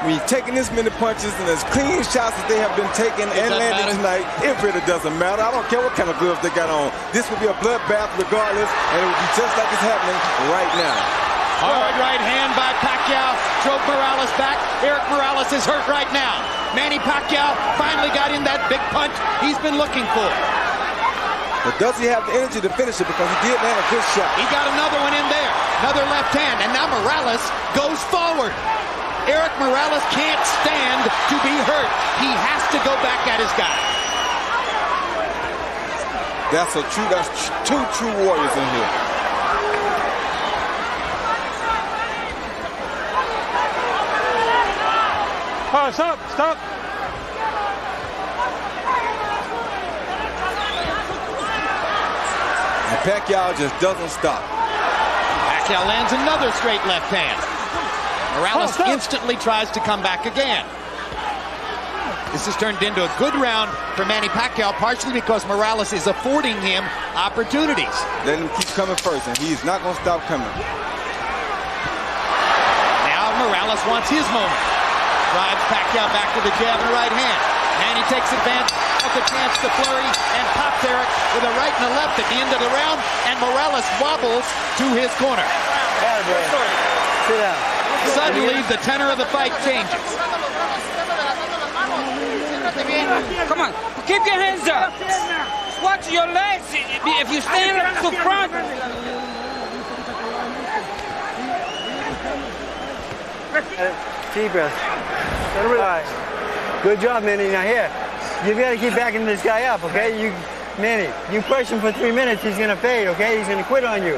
When you're taking this many punches and as clean shots as they have been taken and landing tonight, it really doesn't matter. I don't care what kind of gloves they got on. This will be a bloodbath regardless, and it will be just like it's happening right now. Hard right hand by Pacquiao drove Morales back. Eric Morales is hurt right now. Manny Pacquiao finally got in that big punch he's been looking for. But does he have the energy to finish it? Because he did land a good shot. He got another one in there. Another left hand. And now Morales goes forward. Eric Morales can't stand to be hurt. He has to go back at his guy. That's two true warriors in here. Oh, stop. And Pacquiao just doesn't stop. Pacquiao lands another straight left hand. Morales instantly tries to come back again. This has turned into a good round for Manny Pacquiao, partially because Morales is affording him opportunities. Let him keep coming first, and he's not going to stop coming. Now Morales wants his moment. Drives Pacquiao back to the jab and right hand. Manny takes advantage of the chance to flurry and pops Eric with a right and a left at the end of the round, and Morales wobbles to his corner. Sit down. Suddenly, the tenor of the fight changes. Come on, keep your hands up. Watch your legs. If you stand up to front. Deep breath. All right. Good job, Manny. Now here, you've got to keep backing this guy up, okay? Manny, you push him for 3 minutes, he's going to fade, okay? He's going to quit on you,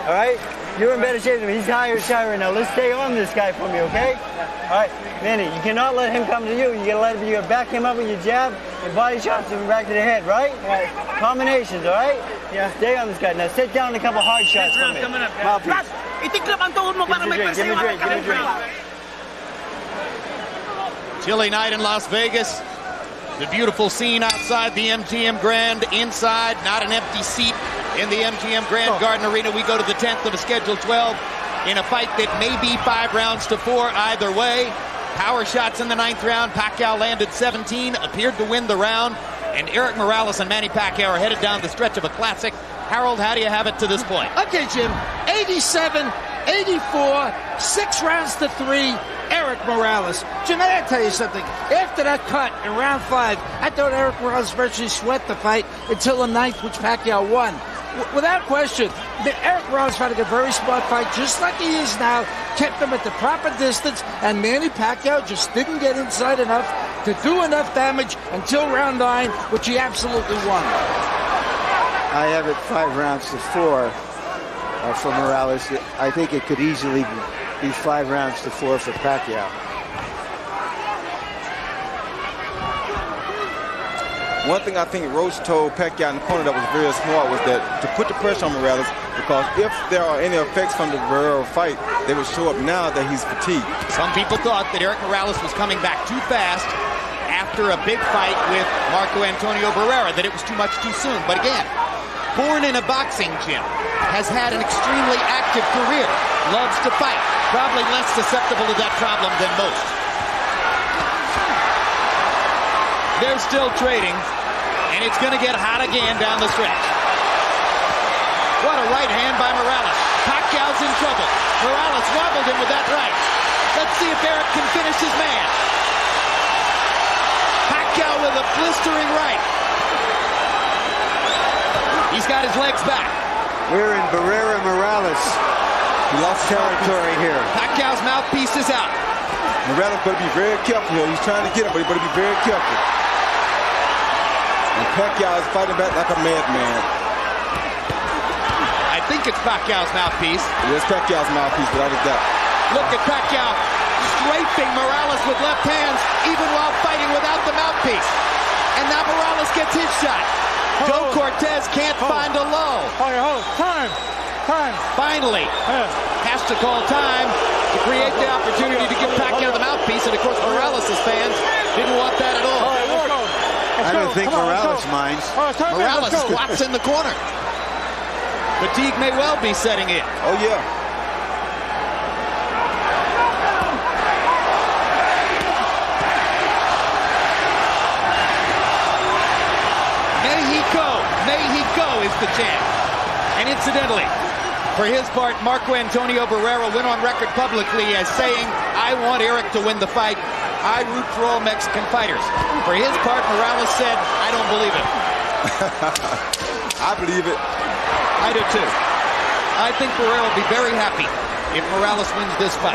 all right? You're in better shape than him. He's higher right now. Let's stay on this guy for me, okay? All right, Manny, you cannot let him come to you. You gotta back him up with your jab and body shots and back to the head, right? All right. Combinations, all right? Yeah, stay on this guy. Now sit down and a couple hard shots for me. Mouthpiece. Give me a drink. Chilly night in Las Vegas. The beautiful scene outside the MGM Grand. Inside, not an empty seat in the MGM Grand Garden Arena. We go to the 10th of a Schedule 12 in a fight that may be 5 rounds to 4 either way. Power shots in the 9th round. Pacquiao landed 17, appeared to win the round. And Eric Morales and Manny Pacquiao are headed down the stretch of a classic Harold, how do you have it to this point? Okay, Jim. 87, 84, 6 rounds to 3. Eric Morales. Jim, I gotta tell you something. After that cut in round 5, I thought Eric Morales virtually sweat the fight until the 9th, which Pacquiao won. Without question, Eric Morales fighting a very smart fight, just like he is now, kept him at the proper distance, and Manny Pacquiao just didn't get inside enough to do enough damage until round 9, which he absolutely won. I have it 5 rounds to 4 for Morales. I think it could easily be 5 rounds to 4 for Pacquiao. One thing I think Roach told Pacquiao in the corner that was very smart was that to put the pressure on Morales, because if there are any effects from the Barrera fight, they would show up now that he's fatigued. Some people thought that Eric Morales was coming back too fast after a big fight with Marco Antonio Barrera, that it was too much too soon. But again, born in a boxing gym, has had an extremely active career, loves to fight, probably less susceptible to that problem than most. They're still trading, and it's going to get hot again down the stretch. What a right hand by Morales. Pacquiao's in trouble. Morales wobbled him with that right. Let's see if Eric can finish his man. Pacquiao with a blistering right. He's got his legs back. We're in Barrera Morales. He lost territory here. Pacquiao's mouthpiece is out. Morales better be very careful here. He's trying to get him, but he better be very careful. And Pacquiao is fighting back like a madman. I think it's Pacquiao's mouthpiece. It is Pacquiao's mouthpiece, without a doubt. Look at Pacquiao strafing Morales with left hands, even while fighting without the mouthpiece. And now Morales gets his shot. Joe Cortez can't find a low. Time. Finally, has to call time to create the opportunity to give Pacquiao the mouthpiece. And of course, Morales' fans didn't want that at all. I don't think Morales minds. Morales squats in the corner. Fatigue may well be setting in. Oh, yeah. Mexico is the champ. And incidentally, for his part, Marco Antonio Barrera went on record publicly as saying, I want Eric to win the fight. I root for all Mexican fighters. For his part, Morales said, I don't believe it. I believe it. I do too. I think Barrera will be very happy if Morales wins this fight.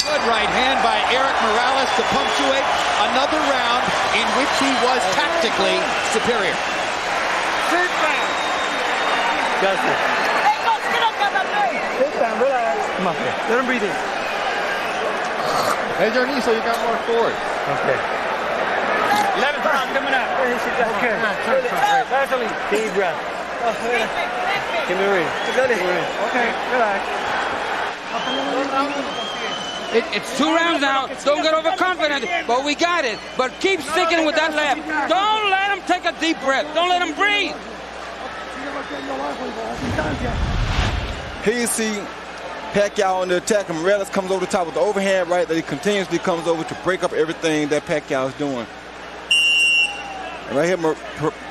Good right hand by Eric Morales to punctuate another round in which he was tactically superior. Third round. Justin. Sit down, relax. Come on, let him breathe in. Bend your knee so you got more forward. Okay. 11th round coming up. Okay. Deep breath. Give me a ring. Okay, relax. It's 2 rounds now. Don't get overconfident, but we got it. But keep sticking with that left. Don't let him take a deep breath. Don't let him breathe. Here you see Pacquiao on the attack, and Morales comes over the top with the overhand right that he continuously comes over to break up everything that Pacquiao is doing. And right here,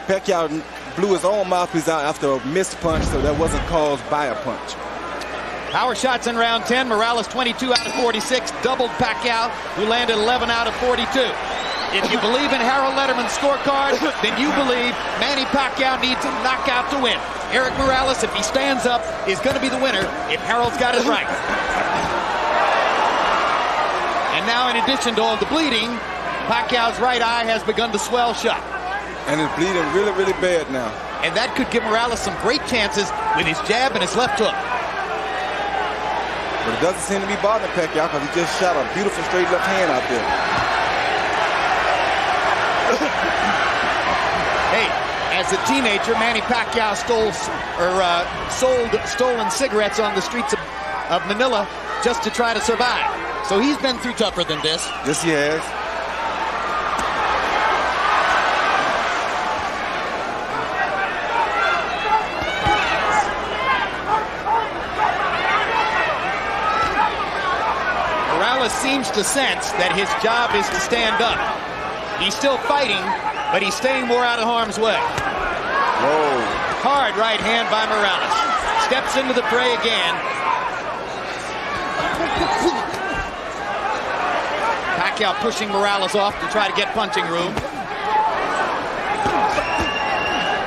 Pacquiao blew his own mouthpiece out after a missed punch, so that wasn't caused by a punch. Power shots in round 10. Morales 22 out of 46. Doubled Pacquiao, who landed 11 out of 42. If you believe in Harold Letterman's scorecard, then you believe Manny Pacquiao needs a knockout to win. Eric Morales, if he stands up, is going to be the winner if Harold's got it right. And now, in addition to all the bleeding, Pacquiao's right eye has begun to swell shut. And it's bleeding really, really bad now. And that could give Morales some great chances with his jab and his left hook. But it doesn't seem to be bothering Pacquiao because he just shot a beautiful straight left hand out there. Hey, as a teenager, Manny Pacquiao sold stolen cigarettes on the streets of Manila just to try to survive. So he's been through tougher than this. Yes, he has. Morales seems to sense that his job is to stand up. He's still fighting, but he's staying more out of harm's way. Whoa. Hard right hand by Morales. Steps into the fray again. Pacquiao pushing Morales off to try to get punching room.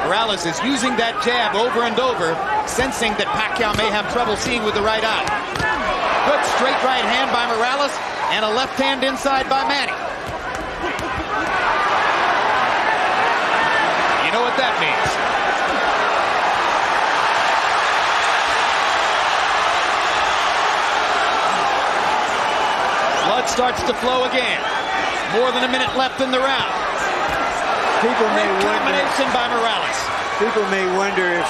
Morales is using that jab over and over, sensing that Pacquiao may have trouble seeing with the right eye. Good straight right hand by Morales, and a left hand inside by Manny. You know what that means. Blood starts to flow again. More than a minute left in the round. People may Great wonder. combination by Morales. People may wonder if.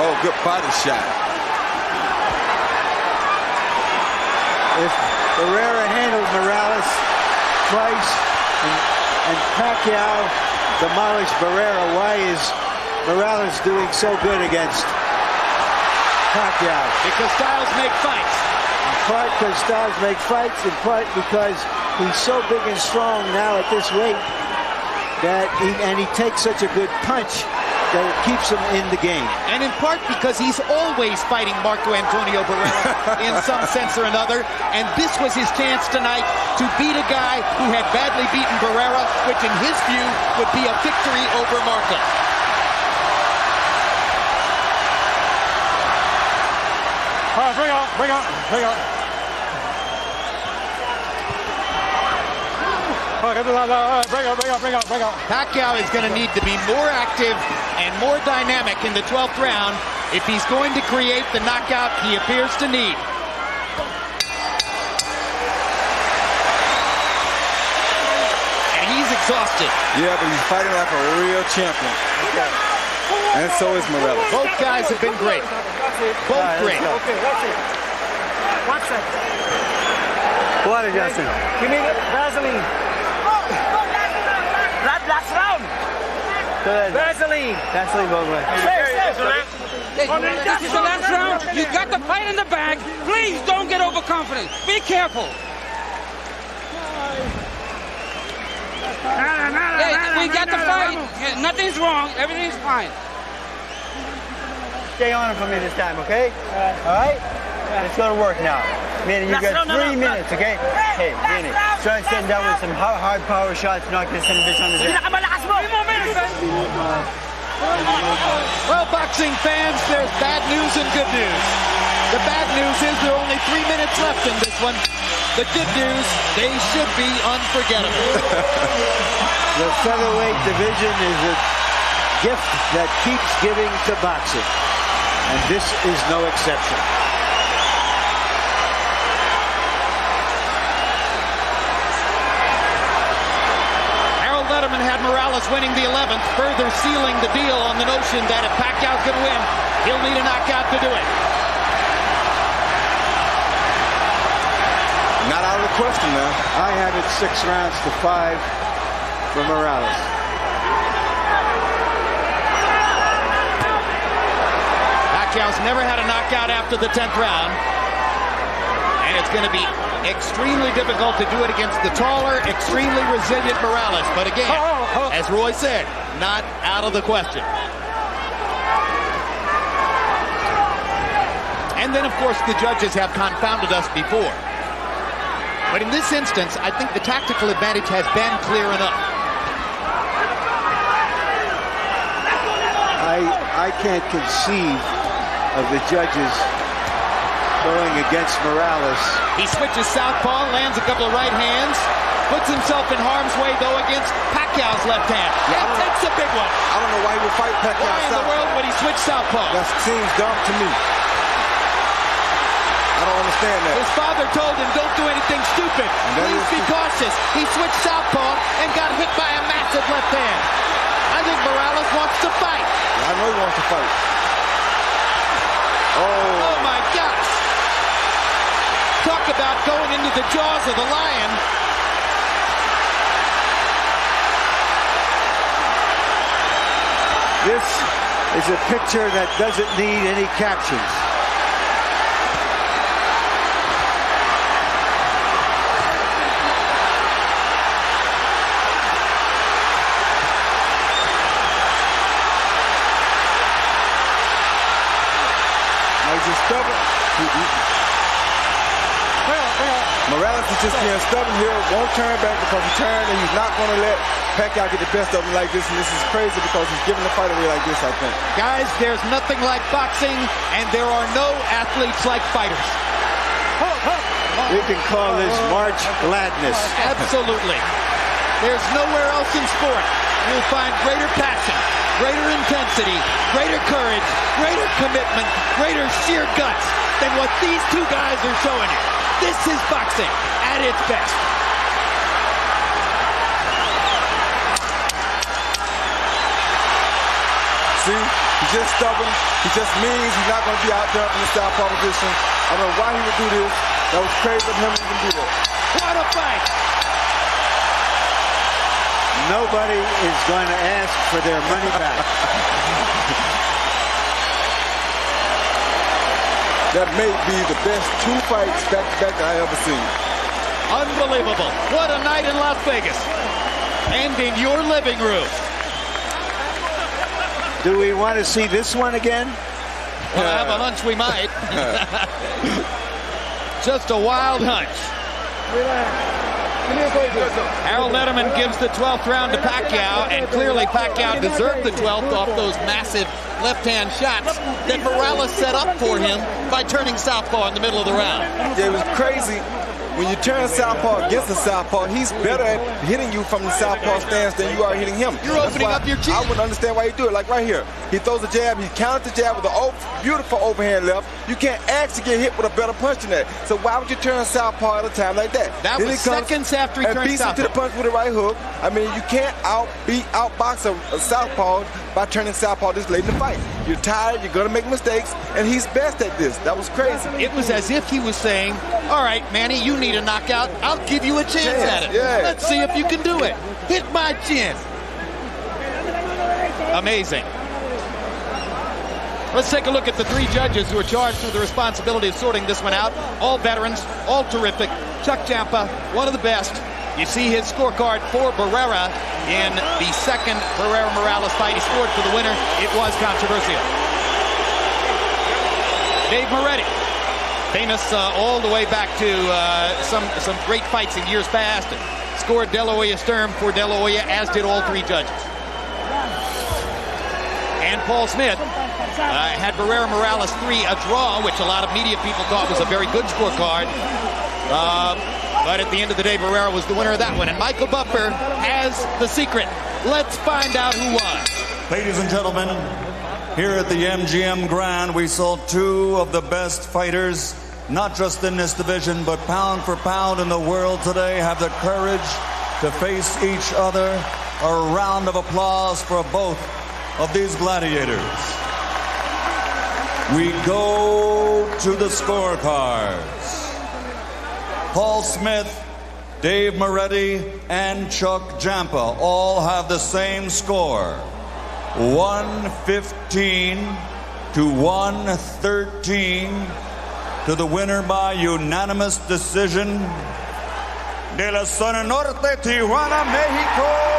Oh, good body shot. If Barrera handled Morales twice and Pacquiao demolished Barrera, why is Morales doing so good against Pacquiao? Because styles make fights. In part because styles make fights, in part because he's so big and strong now at this weight that he takes such a good punch that it keeps him in the game. And in part because he's always fighting Marco Antonio Barrera in some sense or another. And this was his chance tonight to beat a guy who had badly beaten Barrera, which in his view would be a victory over Marco. All right, bring on, bring on, bring on. Bring on. Pacquiao is going to need to be more active and more dynamic in the 12th round if he's going to create the knockout he appears to need. And he's exhausted. Yeah, but he's fighting like a real champion. And so is Morales. Both guys have been great. Both great. Okay, that's it. 1 second. What, Justin? Give me Vaseline. Last round. Good. Vaseline. Vaseline both ways. Hey, this is the last round. You got the fight in the bag. Please don't get overconfident. Be careful. Hey, we got the fight. Nothing's wrong. Everything's fine. Stay on him for me this time, okay? All right? Let's go to work now. Manny, you got 3 minutes, okay? Hey, Manny, try sitting down with some hard power shots, knock this son of a bitch on the head. 3 more minutes, man. Well, boxing fans, there's bad news and good news. The bad news is there are only 3 minutes left in this one. The good news, they should be unforgettable. The featherweight division is a gift that keeps giving to boxing. And this is no exception. Harold Letterman had Morales winning the 11th, further sealing the deal on the notion that if Pacquiao's going to win, he'll need a knockout to do it. Not out of the question, man. I have it 6 rounds to 5 for Morales. Pacquiao's never had a knockout after the 10th round. And it's going to be extremely difficult to do it against the taller, extremely resilient Morales. But again, as Roy said, not out of the question. And then, of course, the judges have confounded us before. But in this instance, I think the tactical advantage has been clear enough. I can't conceive of the judges going against Morales. He switches southpaw, lands a couple of right hands, puts himself in harm's way, though, against Pacquiao's left hand. That takes a big one. I don't know why he would fight Pacquiao. Why in the world would he switch southpaw? That seems dumb to me. I don't understand that. His father told him, don't do anything stupid. Please be cautious. He switched southpaw and got hit by a massive left hand. I think Morales wants to fight. I know he wants to fight. Oh my gosh. Talk about going into the jaws of the lion. This is a picture that doesn't need any captions. just stubborn. Morales is just being stubborn here, won't turn back because he turned, and he's not going to let Pacquiao get the best of him like this, and this is crazy because he's giving the fight away like this, I think. Guys, there's nothing like boxing, and there are no athletes like fighters. We can call this March Gladness. Absolutely. There's nowhere else in sport you'll find greater passion, greater intensity, greater courage, greater commitment, greater sheer guts than what these two guys are showing you. This is boxing at its best. See, he's just stubborn. He just means he's not going to be out there in the southpaw position. I don't know why he would do this. That was crazy of him to even do that. What a fight! Nobody is going to ask for their money back. That may be the best two fights back-to-back I ever seen. Unbelievable. What a night in Las Vegas. And in your living room. Do we want to see this one again? Well, I have a hunch we might. Just a wild hunch. Harold Letterman gives the 12th round to Pacquiao, and clearly Pacquiao deserved the 12th off those massive left-hand shots that Morales set up for him by turning southpaw in the middle of the round. Yeah, it was crazy. When you turn southpaw against a southpaw, he's better at hitting you from the southpaw stance than you are hitting him. You're opening up your chin. I wouldn't understand why he do it. Like right here, he throws a jab, he counters the jab with a beautiful overhand left. You can't ask to get hit with a better punch than that. So why would you turn southpaw at a time like that? That then was seconds after he turned beats him to the punch with a right hook. I mean, you can't outbox a southpaw by turning southpaw this late in the fight. You're tired, you're going to make mistakes, and he's best at this. That was crazy. It was as if he was saying, all right, Manny, you need a knockout. I'll give you a chance at it. Yeah. Let's see if you can do it. Hit my chin. Amazing. Let's take a look at the three judges who are charged with the responsibility of sorting this one out. All veterans, all terrific. Chuck Champa, one of the best. You see his scorecard for Barrera in the second Barrera-Morales fight. He scored for the winner. It was controversial. Dave Moretti, famous all the way back to some great fights in years past. Scored De La Hoya Sturm for De La Hoya, as did all three judges. And Paul Smith had Barrera-Morales 3 a draw, which a lot of media people thought was a very good scorecard. But at the end of the day, Barrera was the winner of that one. And Michael Buffer has the secret. Let's find out who won. Ladies and gentlemen, here at the MGM Grand, we saw two of the best fighters, not just in this division, but pound for pound in the world today, have the courage to face each other. A round of applause for both of these gladiators. We go to the scorecards. Paul Smith, Dave Moretti, and Chuck Champa all have the same score. 115 to 113 to the winner by unanimous decision. De la Zona Norte, Tijuana, Mexico.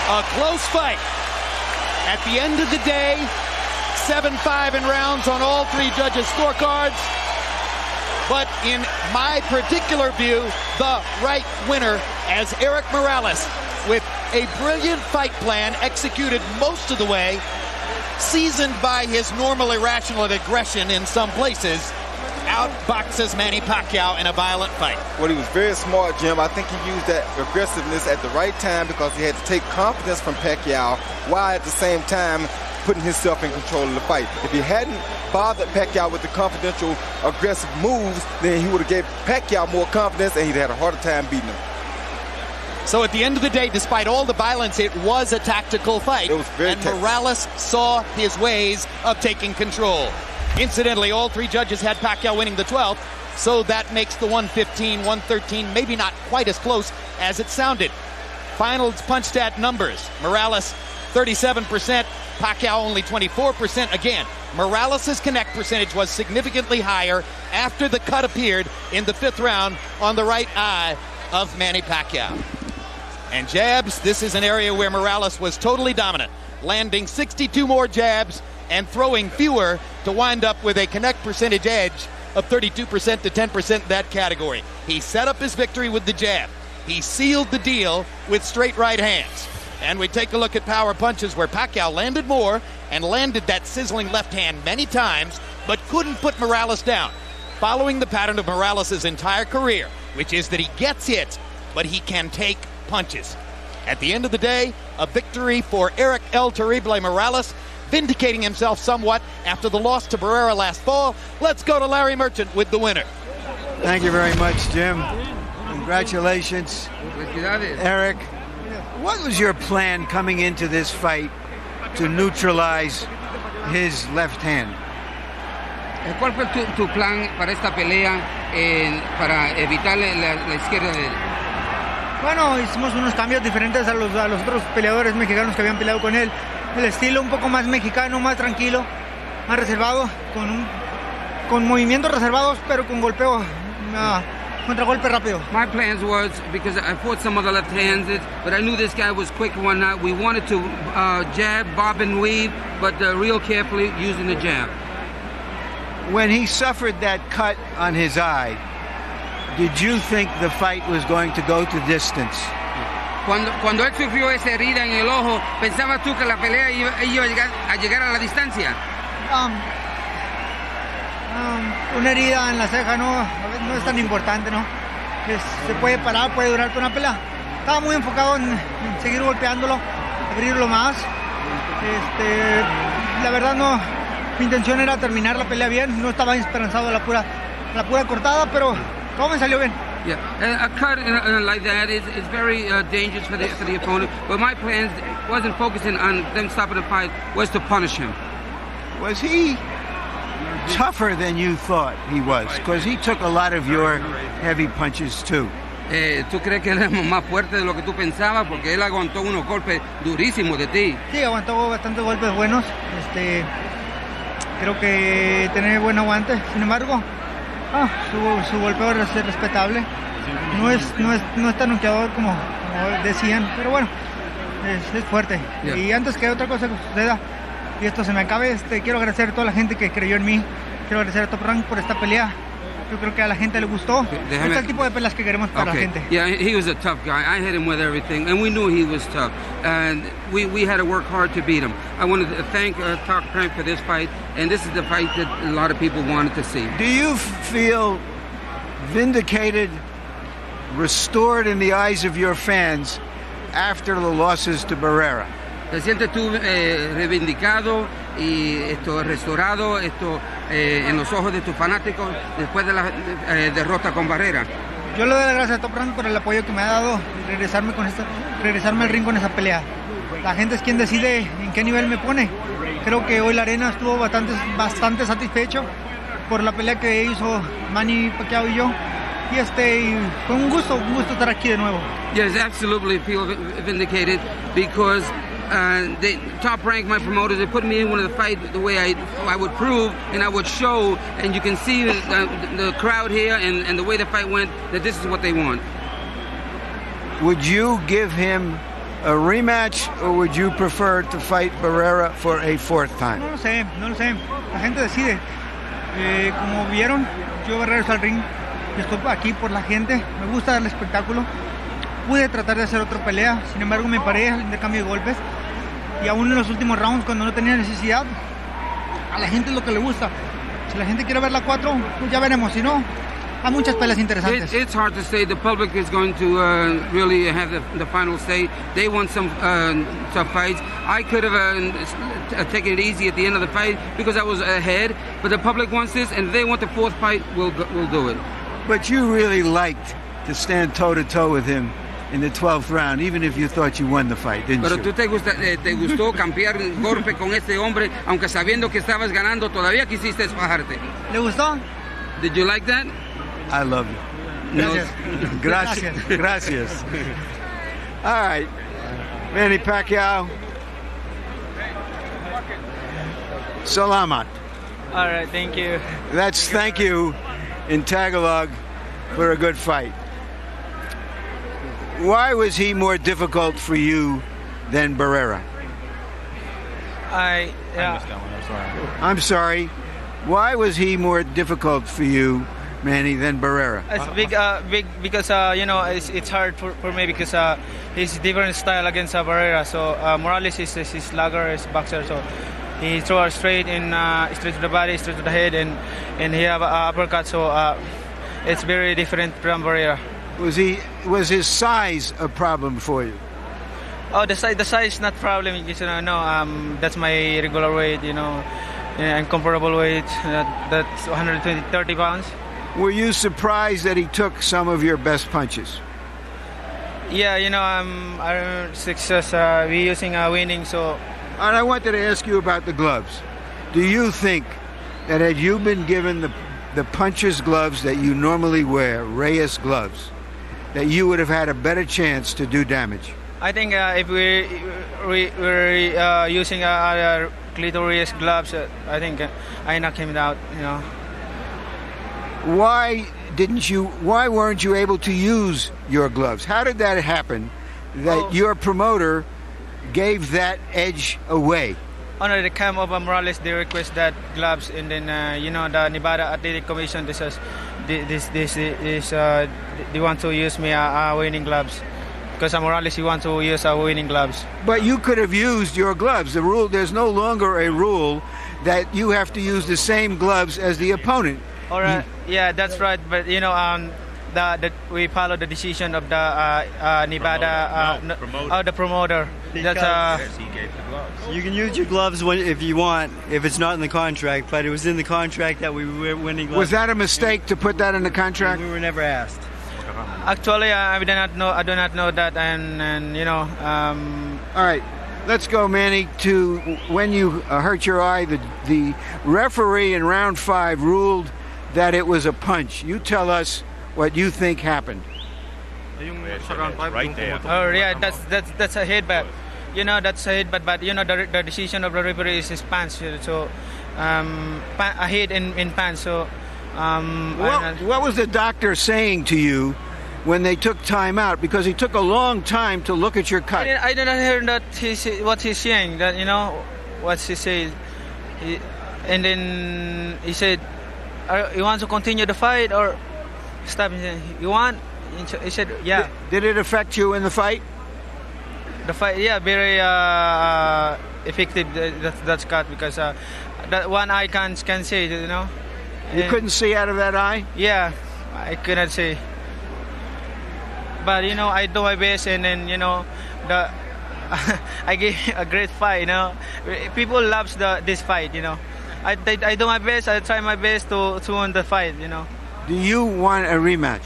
A close fight. At the end of the day, 7-5 in rounds on all three judges' scorecards. But in my particular view, the right winner as Eric Morales, with a brilliant fight plan executed most of the way, seasoned by his normal irrational aggression in some places, outboxes Manny Pacquiao in a violent fight. Well, he was very smart, Jim. I think he used that aggressiveness at the right time because he had to take confidence from Pacquiao while at the same time putting himself in control of the fight. If he hadn't bothered Pacquiao with the confidential, aggressive moves, then he would have gave Pacquiao more confidence and he'd had a harder time beating him. So at the end of the day, despite all the violence, it was a tactical fight. It was very tactical. Morales saw his ways of taking control. Incidentally, all three judges had Pacquiao winning the 12th, so that makes the 115, 113 maybe not quite as close as it sounded. Final punch stat numbers. Morales 37%, Pacquiao only 24%. Again, Morales' connect percentage was significantly higher after the cut appeared in the 5th round on the right eye of Manny Pacquiao. And jabs, this is an area where Morales was totally dominant, landing 62 more jabs and throwing fewer to wind up with a connect percentage edge of 32% to 10% in that category. He set up his victory with the jab. He sealed the deal with straight right hands. And we take a look at power punches where Pacquiao landed more and landed that sizzling left hand many times, but couldn't put Morales down, following the pattern of Morales' entire career, which is that he gets hit, but he can take punches. At the end of the day, a victory for Eric El Terrible Morales, vindicating himself somewhat after the loss to Barrera last fall. Let's go to Larry Merchant with the winner. Thank you very much, Jim. Congratulations, Eric. What was your plan coming into this fight to neutralize his left hand? ¿Cuál fue tu plan para esta pelea para evitar la izquierda de él? Bueno, hicimos unos cambios diferentes a los otros peleadores mexicanos que habían peleado con él. El estilo un poco más mexicano, más tranquilo, más reservado, con movimientos reservados, pero con golpeo, contragolpe rápido. My plans was, because I fought some other left-handed, but I knew this guy was quick and whatnot. We wanted to jab, bob and weave, but real carefully using the jab. When he suffered that cut on his eye, did you think the fight was going to go to distance? Cuando él sufrió esa herida en el ojo, ¿pensabas tú que la pelea iba a llegar a la distancia? Una herida en la ceja no es tan importante, ¿no? Se puede parar, puede durar toda una pelea. Estaba muy enfocado en seguir golpeándolo, abrirlo más. La verdad no, mi intención era terminar la pelea bien, no estaba esperanzado a la pura cortada, pero todo me salió bien. Yeah, a cut like that is very dangerous for the opponent. But my plans wasn't focusing on them stopping the fight, was to punish him. Was he tougher than you thought he was? Because he took a lot of your heavy punches too. ¿Tú crees que él es más fuerte de lo que tú pensabas? Porque él aguantó unos golpes durísimos de ti. Sí, aguantó bastantes golpes buenos. Creo que tiene buen aguante. Sin embargo, su golpeo es respetable. No es tan noqueador como decían, pero bueno, es fuerte. Yeah. Y antes que otra cosa que suceda y esto se me acabe, quiero agradecer a toda la gente que creyó en mí. Quiero agradecer a Top Rank por esta pelea. Yo creo que a la gente le gustó. Este es el tipo de peleas que queremos para la gente. Yeah, he was a tough guy. I hit him with everything, and we knew he was tough. And we had to work hard to beat him. I wanted to thank Top Rank for this fight, and this is the fight that a lot of people wanted to see. Do you feel vindicated, restored in the eyes of your fans after the losses to Barrera? ¿Te sientes tú reivindicado y restaurado en los ojos de tus fanáticos después de la derrota con Barrera? Yo le doy las gracias a Top Rank por el apoyo que me ha dado y regresarme al ring con esa pelea. La gente es quien decide en qué nivel me pone. Creo que hoy la arena estuvo bastante satisfecho por la pelea que hizo Manny Pacquiao y yo. Y fue un gusto estar aquí de nuevo. Yes, absolutely feel vindicated because the Top Rank, my promoters, they put me in one of the fight the way I would prove and I would show, and you can see the crowd here and the way the fight went, that this is what they want. Would you give him a rematch, or would you prefer to fight Barrera for a fourth time? No lo sé. La gente decide. Como vieron, yo regreso al ring. Estoy aquí por la gente. Me gusta dar el espectáculo. Pude tratar de hacer otra pelea, sin embargo me paré al intercambio de golpes y aún en los últimos rounds cuando no tenía necesidad, a la gente es lo que le gusta. Si la gente quiere ver la 4, pues ya veremos, si no, hay muchas peleas interesantes. It's hard to say. The public is going to really have the final say. They want some tough fights. I could have taken it easy at the end of the fight because I was ahead, but the public wants this, and if they want the fourth fight, we'll do it. But you really liked to stand toe-to-toe with him in the 12th round, even if you thought you won the fight, didn't you? Pero tú te gustó cambiar golpe con este hombre, aunque sabiendo que estabas ganando, todavía quisiste fajarte. ¿Le gustó? Did you like that? I love you. Gracias. Gracias. All right, Manny Pacquiao, Salamat. All right, thank you. That's thank you in Tagalog for a good fight. Why was he more difficult for you than Barrera? I'm sorry. Why was he more difficult for you, Manny, than Barrera? It's big because it's hard for me because he's different style against Barrera. So Morales is slugger, is boxer. So he throws straight to the body, straight to the head, and he have an uppercut. So it's very different from Barrera. Was his size a problem for you? Oh, the size not problem. Because, that's my regular weight. And comfortable weight. That's 130 pounds. Were you surprised that he took some of your best punches? Yeah, our success. We using winning. So. And I wanted to ask you about the gloves. Do you think that had you been given the puncher's gloves that you normally wear, Reyes gloves, that you would have had a better chance to do damage? I think if we're using our clitoris gloves, I think I knock him out. Why weren't you able to use your gloves? How did that happen that your promoter gave that edge away? Under the camp of Morales, they request that gloves, and then the Nevada Athletic Commission they want to use me winning gloves because Morales he want to use winning gloves. But you could have used your gloves. There's no longer a rule that you have to use the same gloves as the opponent. All right, yeah, that's right. But we follow the decision of the Nevada the promoter. That's he gave the gloves. You can use your gloves if you want, if it's not in the contract. But it was in the contract that we were winning gloves. Was that a mistake to put that in the contract? We were never asked. Actually, I do not know that, and All right, let's go, Manny. To when you hurt your eye, the referee in round 5 ruled that it was a punch. You tell us what you think happened. Right there. Oh yeah, that's a headbutt. That's a headbutt. But the decision of the referee is his pants. So a head in pants. So what was the doctor saying to you when they took time out? Because he took a long time to look at your cut. I did not hear that what he's saying. That what he said. And then he said, "You want to continue the fight or stop?" You want? He said, "Yeah." Did it affect you in the fight? The fight, yeah, very effective. That's cut because that one eye can see, You couldn't see out of that eye? Yeah, I couldn't see. But I do my best, and then I gave a great fight. People loves this fight. I do my best. I try my best to win the fight. Do you want a rematch?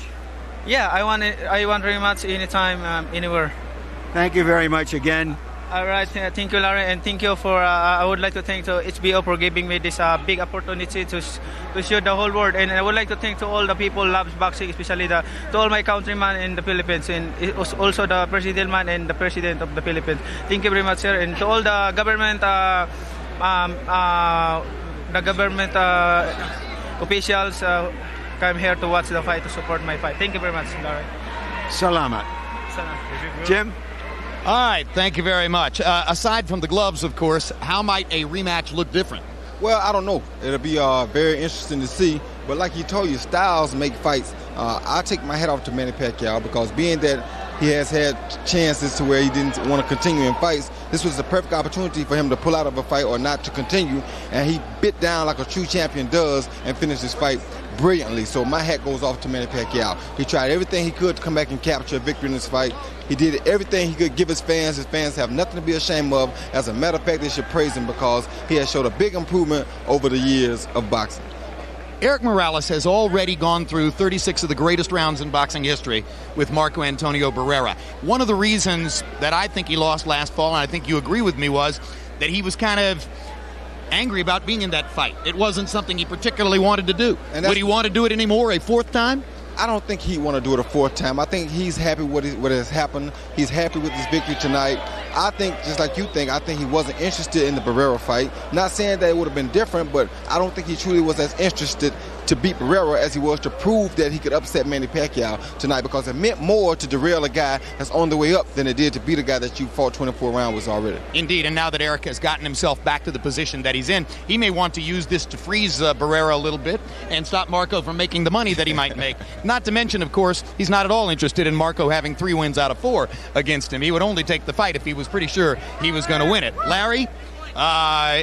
Yeah, I want rematch anytime, anywhere. Thank you very much again. All right, thank you, Larry, and thank you for. I would like to thank to HBO for giving me this big opportunity to show the whole world, and I would like to thank to all the people who loves boxing, especially to all my countrymen in the Philippines, and also the president man and the president of the Philippines. Thank you very much, sir, and to all the government, officials. I'm here to watch the fight, to support my fight. Thank you very much, Larry. Salamat. Jim? All right, thank you very much. Aside from the gloves, of course, how might a rematch look different? Well, I don't know. It'll be very interesting to see. But like you told you, styles make fights. I take my hat off to Manny Pacquiao because being that he has had chances to where he didn't want to continue in fights, this was the perfect opportunity for him to pull out of a fight or not to continue. And he bit down like a true champion does and finished his fight brilliantly. So my hat goes off to Manny Pacquiao. He tried everything he could to come back and capture a victory in this fight. He did everything he could give his fans. His fans have nothing to be ashamed of. As a matter of fact, they should praise him because he has showed a big improvement over the years of boxing. Eric Morales has already gone through 36 of the greatest rounds in boxing history with Marco Antonio Barrera. One of the reasons that I think he lost last fall, and I think you agree with me, was that he was kind of angry about being in that fight. It wasn't something he particularly wanted to do. Would he want to do it anymore a fourth time? I don't think he'd want to do it a fourth time. I think he's happy with what has happened. He's happy with his victory tonight. I think, just like you think, I think he wasn't interested in the Barrera fight. Not saying that it would have been different, but I don't think he truly was as interested to beat Barrera as he was to prove that he could upset Manny Pacquiao tonight, because it meant more to derail a guy that's on the way up than it did to beat a guy that you fought 24 rounds already. Indeed, and now that Eric has gotten himself back to the position that he's in, he may want to use this to freeze Barrera a little bit and stop Marco from making the money that he might make. Not to mention, of course, he's not at all interested in Marco having 3 wins out of 4 against him. He would only take the fight if he was pretty sure he was going to win it. Larry,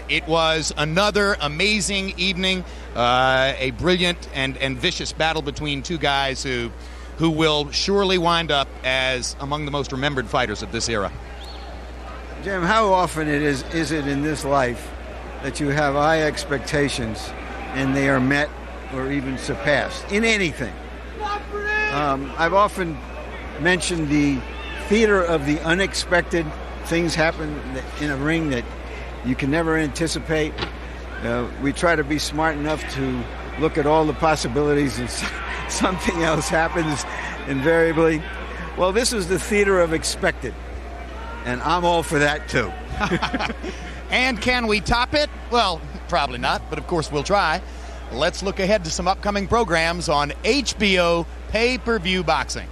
it was another amazing evening, a brilliant and vicious battle between two guys who will surely wind up as among the most remembered fighters of this era. Jim, how often is it in this life that you have high expectations and they are met or even surpassed in anything? I've often mentioned the theater of the unexpected. Things happen in a ring that you can never anticipate. We try to be smart enough to look at all the possibilities, and something else happens invariably. Well, this is the theater of expected, and I'm all for that too. And can we top it? Well, probably not, but of course we'll try. Let's look ahead to some upcoming programs on HBO Pay-Per-View Boxing.